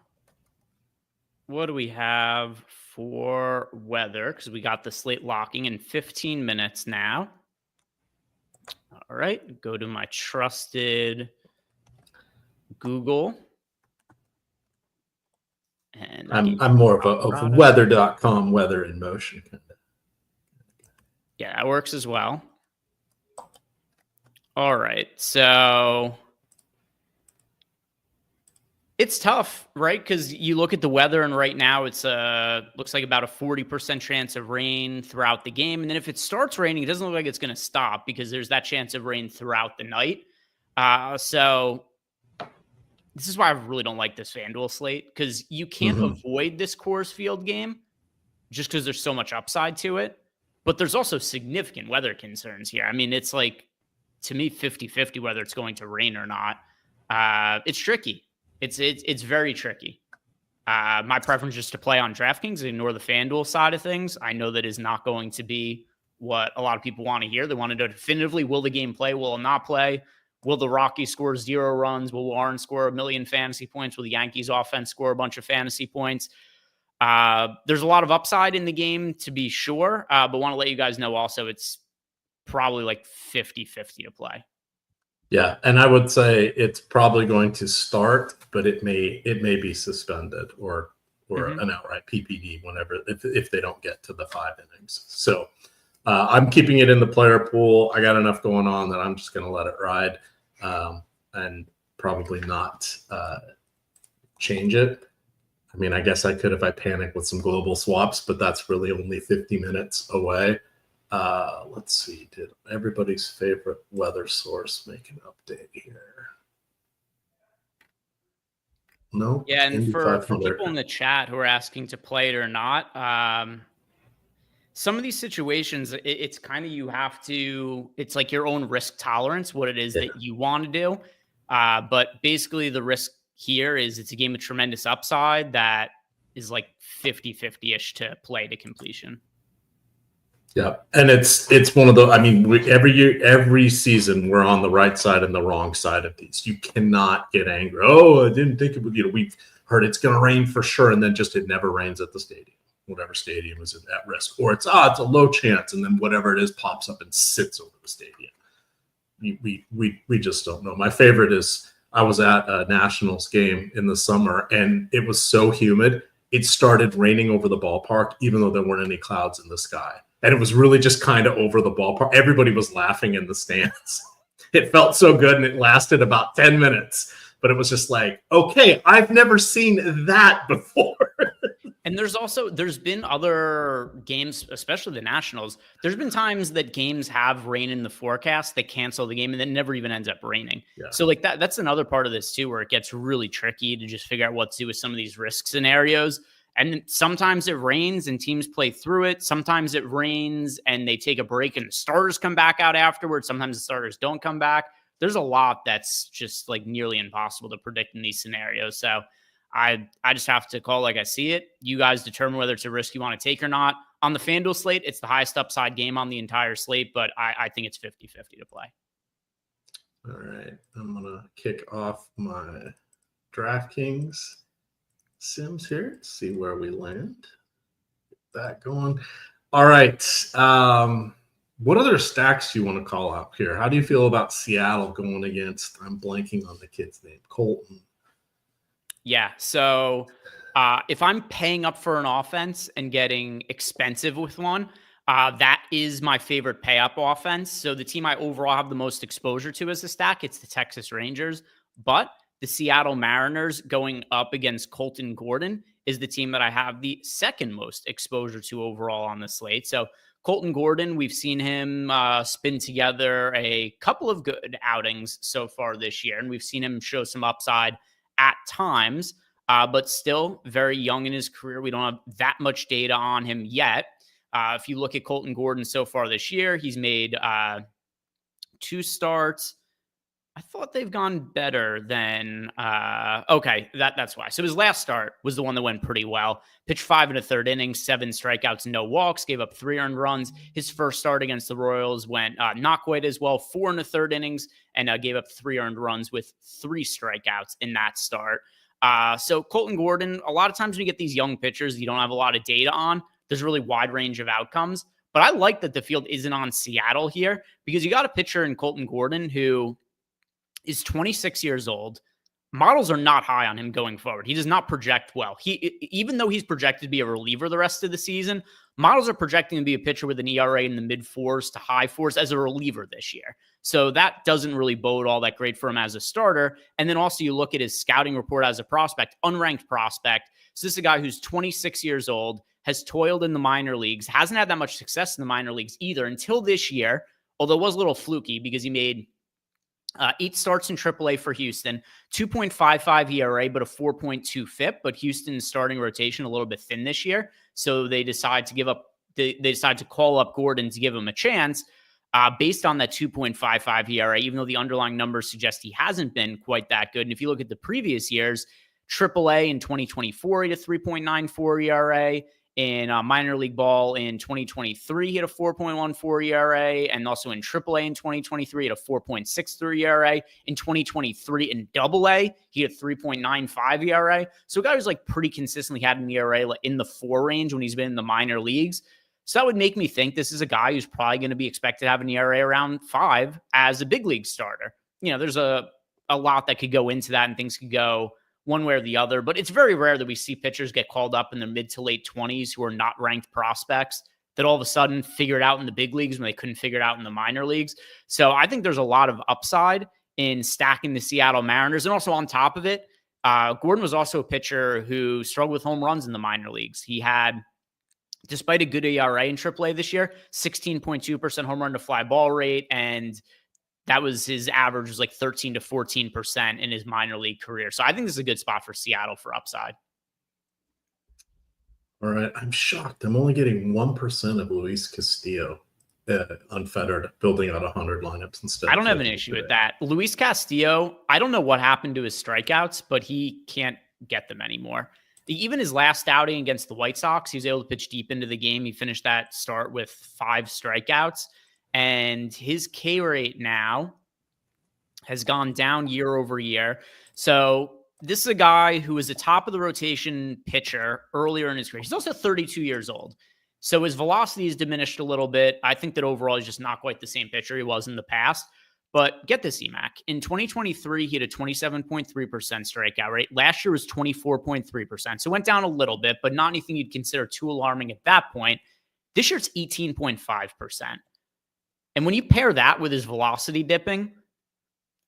What do we have for weather? Because we got the slate locking in 15 minutes now. All right, go to my trusted Google. And I'm more of a weather.com weather in motion kind of. Yeah, that works as well. All right, so it's tough, right? Because you look at the weather, and right now it's looks like about a 40% chance of rain throughout the game. And then if it starts raining, it doesn't look like it's going to stop because there's that chance of rain throughout the night. So this is why I really don't like this FanDuel slate, because you can't avoid this Coors Field game just because there's so much upside to it. But there's also significant weather concerns here. I mean, it's like, to me, 50-50 whether it's going to rain or not. It's tricky. It's very tricky. My preference is to play on DraftKings and ignore the FanDuel side of things. I know that is not going to be what a lot of people want to hear. They want to know definitively, will the game play? Will it not play? Will the Rockies score 0 runs? Will Warren score 1 million fantasy points? Will the Yankees offense score a bunch of fantasy points? There's a lot of upside in the game, to be sure, but want to let you guys know also it's probably like 50-50 to play. Yeah, and I would say it's probably going to start, but it may be suspended or an outright PPD whenever if they don't get to the 5 innings. So I'm keeping it in the player pool. I got enough going on that I'm just going to let it ride and probably not change it. I mean, I guess I could if I panic with some global swaps, but that's really only 50 minutes away. Let's see. Did everybody's favorite weather source make an update here? No. Yeah, and for people in the chat who are asking to play it or not, some of these situations, it's kind of it's like your own risk tolerance, what it is that you want to do. But basically the risk here is it's a game of tremendous upside that is like 50-50-ish to play to completion. Yeah, and it's one of the. I mean, every season, we're on the right side and the wrong side of these. You cannot get angry. Oh, I didn't think it would. We've heard it's going to rain for sure, and then just it never rains at the stadium, whatever stadium is at risk, or it's a low chance, and then whatever it is pops up and sits over the stadium. We just don't know. My favorite is I was at a Nationals game in the summer, and it was so humid. It started raining over the ballpark, even though there weren't any clouds in the sky. And it was really just kind of over the ballpark. Everybody was laughing in the stands. It felt so good, and it lasted about 10 minutes. But it was just like, okay, I've never seen that before. And there's been other games, especially the Nationals. There's been times that games have rain in the forecast that cancel the game, and then it never even ends up raining. Yeah. So like that's another part of this too, where it gets really tricky to just figure out what to do with some of these risk scenarios. And sometimes it rains and teams play through it. Sometimes it rains and they take a break and the starters come back out afterwards. Sometimes the starters don't come back. There's a lot that's just like nearly impossible to predict in these scenarios. So I just have to call like I see it. You guys determine whether it's a risk you want to take or not. On the FanDuel slate, it's the highest upside game on the entire slate, but I think it's 50-50 to play. All right. I'm going to kick off my DraftKings Sims here. See where we land. Get that going. All right. What other stacks do you want to call out here? How do you feel about Seattle going against, I'm blanking on the kid's name, Colton? Yeah. So if I'm paying up for an offense and getting expensive with one, that is my favorite pay up offense. So the team I overall have the most exposure to as a stack, it's the Texas Rangers. But the Seattle Mariners going up against Colton Gordon is the team that I have the second most exposure to overall on the slate. So Colton Gordon, we've seen him spin together a couple of good outings so far this year, and we've seen him show some upside at times, but still very young in his career. We don't have that much data on him yet. If you look at Colton Gordon so far this year, he's made 2 starts. I thought they've gone better than, okay, that's why. So his last start was the one that went pretty well. Pitched 5 1/3 innings, 7 strikeouts, no walks, gave up 3 earned runs. His first start against the Royals went not quite as well, 4 1/3 innings, and gave up 3 earned runs with 3 strikeouts in that start. So Colton Gordon, a lot of times when you get these young pitchers you don't have a lot of data on, there's a really wide range of outcomes. But I like that the field isn't on Seattle here, because you got a pitcher in Colton Gordon who is 26 years old. Models are not high on him going forward. He does not project well. Even though he's projected to be a reliever the rest of the season, models are projecting him to be a pitcher with an ERA in the mid 4s to high 4s as a reliever this year. So that doesn't really bode all that great for him as a starter. And then also you look at his scouting report as a prospect, unranked prospect. So this is a guy who's 26 years old, has toiled in the minor leagues, hasn't had that much success in the minor leagues either until this year, although it was a little fluky because he made 8 starts in AAA for Houston, 2.55 ERA, but a 4.2 FIP. But Houston's starting rotation a little bit thin this year, so they decide to call up Gordon to give him a chance based on that 2.55 ERA, even though the underlying numbers suggest he hasn't been quite that good. And if you look at the previous years, AAA in 2024, he had a 3.94 ERA. In minor league ball in 2023, he had a 4.14 ERA, and also in AAA in 2023, he had a 4.63 ERA. In 2023, in AA, he had 3.95 ERA. So a guy who's like pretty consistently had an ERA like in the 4 range when he's been in the minor leagues. So that would make me think this is a guy who's probably going to be expected to have an ERA around 5 as a big league starter. You know, there's a lot that could go into that, and things could go one way or the other, but it's very rare that we see pitchers get called up in the mid to late 20s who are not ranked prospects that all of a sudden figure it out in the big leagues when they couldn't figure it out in the minor leagues. So I think there's a lot of upside in stacking the Seattle Mariners. And also on top of it, Gordon was also a pitcher who struggled with home runs in the minor leagues. He had, despite a good ERA in AAA this year, 16.2% home run to fly ball rate, and that was his average was like 13 to 14% in his minor league career. So I think this is a good spot for Seattle for upside. All right. I'm shocked. I'm only getting 1% of Luis Castillo unfettered, building out 100 lineups instead. I don't have an issue with that. Luis Castillo, I don't know what happened to his strikeouts, but he can't get them anymore. Even his last outing against the White Sox, he was able to pitch deep into the game. He finished that start with 5 strikeouts. And his K rate now has gone down year over year. So this is a guy who was a top of the rotation pitcher earlier in his career. He's also 32 years old. So his velocity has diminished a little bit. I think that overall he's just not quite the same pitcher he was in the past. But get this, EMAC. In 2023, he had a 27.3% strikeout rate. Last year was 24.3%. So it went down a little bit, but not anything you'd consider too alarming at that point. This year it's 18.5%. And when you pair that with his velocity dipping,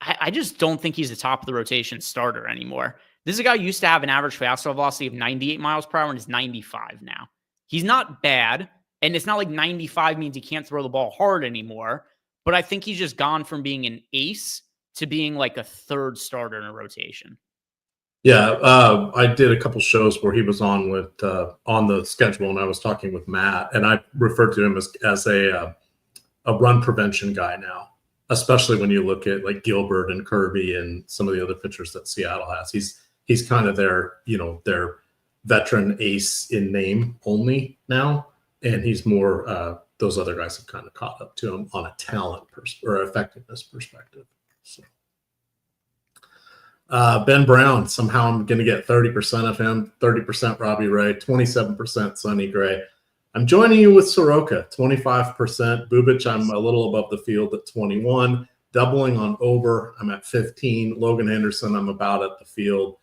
I just don't think he's the top of the rotation starter anymore. This is a guy who used to have an average fastball velocity of 98 miles per hour and is 95 now. He's not bad, and it's not like 95 means he can't throw the ball hard anymore, but I think he's just gone from being an ace to being like a 3rd starter in a rotation. Yeah, I did a couple shows where he was on the schedule, and I was talking with Matt, and I referred to him as a run prevention guy now, especially when you look at like Gilbert and Kirby and some of the other pitchers that Seattle has. He's kind of their veteran ace in name only now, and he's more those other guys have kind of caught up to him on a talent or effectiveness perspective. So Ben Brown, somehow I'm going to get 30% of him, 30% Robbie Ray, 27% Sonny Gray. I'm joining you with Soroka, 25%. Bubic, I'm a little above the field at 21. Doubling on over, I'm at 15. Logan Henderson, I'm about at the field.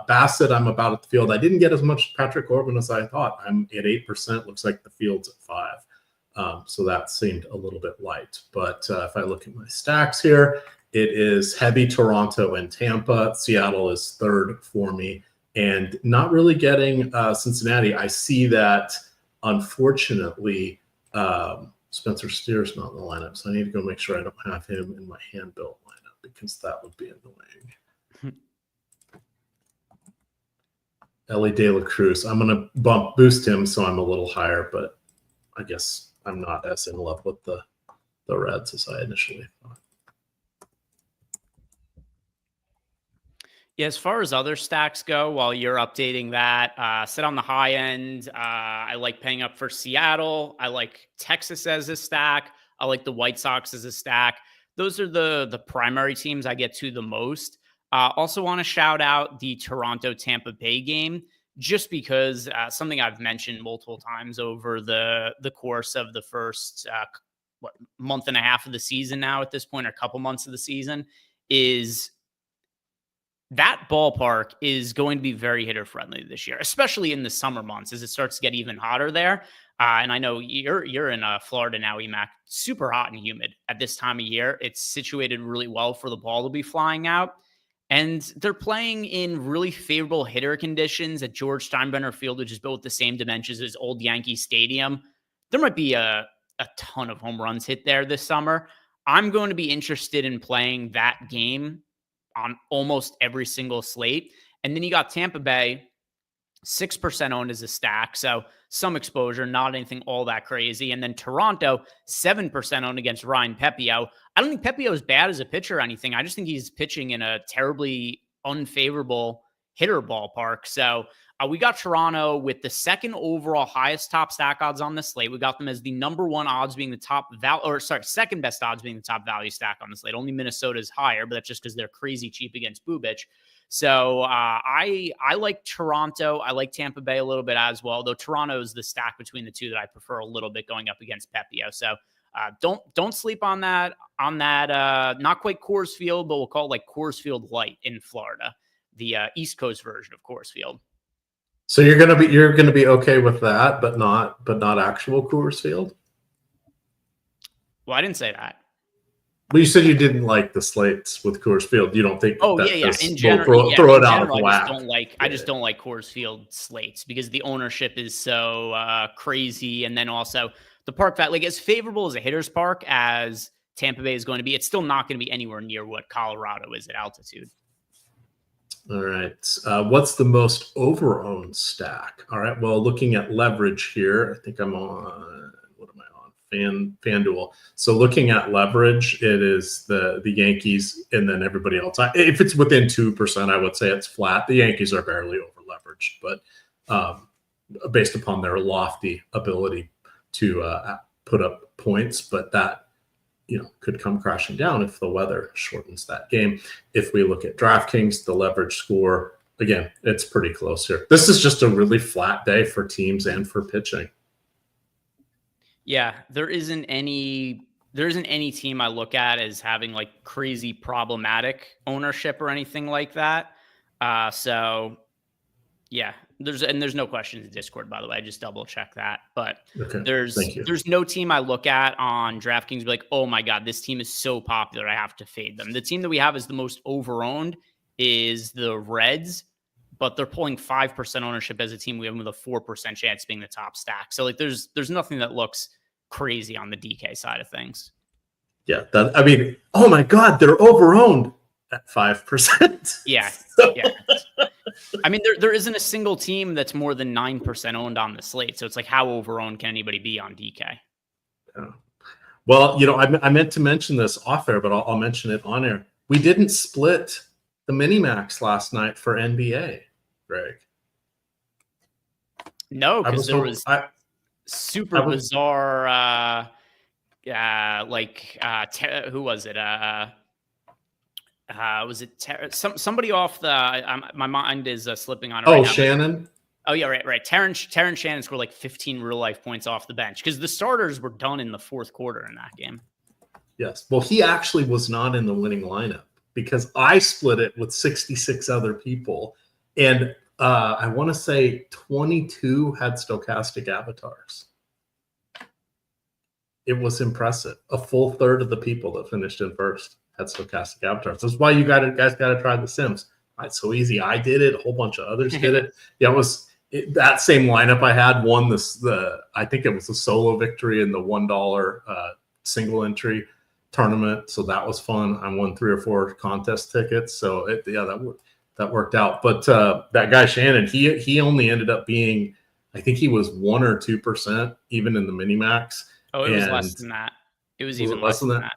Bassett, I'm about at the field. I didn't get as much Patrick Corbin as I thought. I'm at 8%. Looks like the field's at 5. So that seemed a little bit light. But if I look at my stacks here, It is heavy Toronto and Tampa. Seattle is third for me, and not really getting Cincinnati. I see that, unfortunately, Spencer Steer's not in the lineup, so I need to go make sure I don't have him in my hand-built lineup because that would be annoying. Ellie De La Cruz. I'm going to boost him so I'm a little higher, but I guess I'm not as in love with the Reds as I initially thought. Yeah, as far as other stacks go, while you're updating that, sit on the high end. I like paying up for Seattle. I like Texas as a stack. I like the White Sox as a stack. Those are the primary teams I get to the most. Also want to shout out the Toronto-Tampa Bay game, just because something I've mentioned multiple times over the course of the first month and a half of the season now at this point, or a couple months of the season, is that ballpark is going to be very hitter friendly this year, especially in the summer months as it starts to get even hotter there. And I know you're in Florida now, Emac. Super hot and humid at this time of year. It's situated really well for the ball to be flying out. And they're playing in really favorable hitter conditions at George Steinbrenner Field, which is built the same dimensions as old Yankee Stadium. There might be a ton of home runs hit there this summer. I'm going to be interested in playing that game on almost every single slate. And then you got Tampa Bay, 6% owned as a stack. So some exposure, not anything all that crazy. And then Toronto, 7% owned against Ryan Pepio. I don't think Pepio is bad as a pitcher or anything. I just think he's pitching in a terribly unfavorable hitter ballpark. So we got Toronto with the second overall highest top stack odds on the slate. We got them as the number one odds being the second best odds being the top value stack on the slate. Only Minnesota is higher, but that's just because they're crazy cheap against Bubich. So I like Toronto. I like Tampa Bay a little bit as well, though Toronto is the stack between the two that I prefer a little bit going up against Pepio. So don't sleep on that. Not quite Coors Field, but we'll call it like Coors Field Light in Florida, the East Coast version of Coors Field. So you're gonna be okay with that, but not actual Coors Field. Well, I didn't say that. Well, you said you didn't like the slates with Coors Field. You don't think? Yeah. In general, throw it out of whack. I just don't like Coors Field slates because the ownership is so crazy, and then also the park value, like as favorable as a hitter's park as Tampa Bay is going to be, it's still not going to be anywhere near what Colorado is at altitude. All right. What's the most over-owned stack? All right. Well, looking at leverage here, I think I'm on, what am I on? FanDuel. So looking at leverage, it is the Yankees and then everybody else. If it's within 2%, I would say it's flat. The Yankees are barely over-leveraged, but based upon their lofty ability to put up points, but that could come crashing down if the weather shortens that game. If we look at DraftKings, the leverage score, again, it's pretty close here. This is just a really flat day for teams and for pitching. Yeah, there isn't any team I look at as having like crazy problematic ownership or anything like that. So yeah, there's no questions in Discord, by the way. I just double check that. But okay, there's no team I look at on DraftKings be like, oh my God, this team is so popular, I have to fade them. The team that we have is the most over-owned is the Reds, but they're pulling 5% ownership as a team. We have them with a 4% chance being the top stack. So like there's nothing that looks crazy on the DK side of things. Yeah, oh my God, they're over-owned at 5%. Yeah. Yeah. I mean, there isn't a single team that's more than 9% owned on the slate. So it's like, how over-owned can anybody be on DK? Yeah. Well, I meant to mention this off air, but I'll mention it on air. We didn't split the mini-max last night for NBA, Greg. No, because there was super bizarre, who was it? Was it somebody off the? My mind is slipping on it. Oh, right now. Shannon. Oh yeah, right. Terrence Shannon scored like 15 real life points off the bench because the starters were done in the fourth quarter in that game. Yes. Well, he actually was not in the winning lineup because I split it with 66 other people, and I want to say 22 had Stokastic avatars. It was impressive. A full third of the people that finished in first. had stochastic avatars. That's why you guys got to try the Sims. It's so easy. I did it. A whole bunch of others did it. Yeah, that same lineup I had won I think it was the solo victory in the $1 single entry tournament. So that was fun. I won 3 or 4 contest tickets. So that worked out. But that guy Shannon, he only ended up being, I think he was 1 or 2% even in the mini max. Oh, it was less than that. It was even less than that.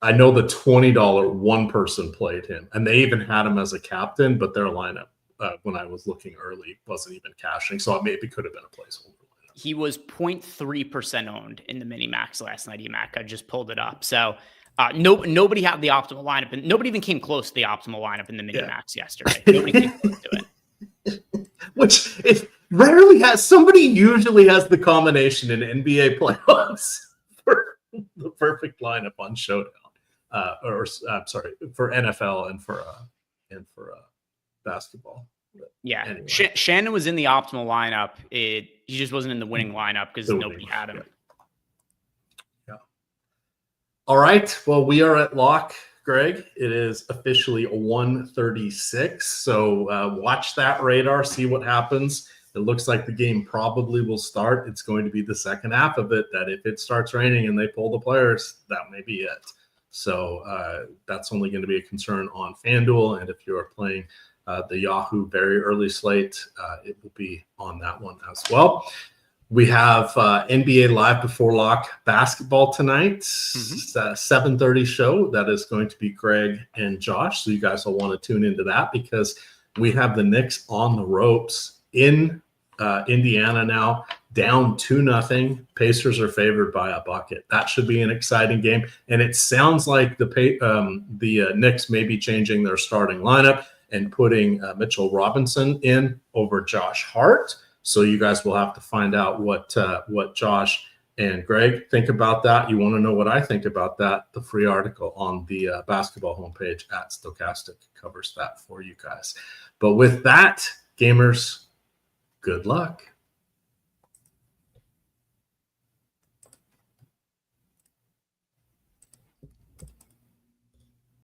I know the $20 one person played him, and they even had him as a captain, but their lineup when I was looking early wasn't even cashing, so it maybe could have been a placeholder. He was 0.3% owned in the mini max last night. EMAC, I just pulled it up. So nobody had the optimal lineup, and nobody even came close to the optimal lineup in the mini max yesterday. Nobody came close to it. Which it rarely has. Somebody usually has the combination in NBA playoffs for the perfect lineup on Showdown. For NFL and for basketball. But yeah, anyway. Shannon was in the optimal lineup. He just wasn't in the winning lineup because nobody had him. Yeah. All right. Well, we are at lock, Greg. It is officially 1:36. So watch that radar, see what happens. It looks like the game probably will start. It's going to be the second half of it that if it starts raining and they pull the players, that may be it. So that's only going to be a concern on FanDuel. And if you're playing the Yahoo very early slate, it will be on that one as well. We have NBA Live Before Lock basketball tonight. It's a 7:30 show. That is going to be Greg and Josh. So you guys will want to tune into that because we have the Knicks on the ropes in Indiana now, down 2-0. Pacers are favored by a bucket. That should be an exciting game. And it sounds like the Knicks may be changing their starting lineup and putting Mitchell Robinson in over Josh Hart. So you guys will have to find out what Josh and Greg think about that. You want to know what I think about that? The free article on the basketball homepage at Stokastic covers that for you guys. But with that, gamers, good luck.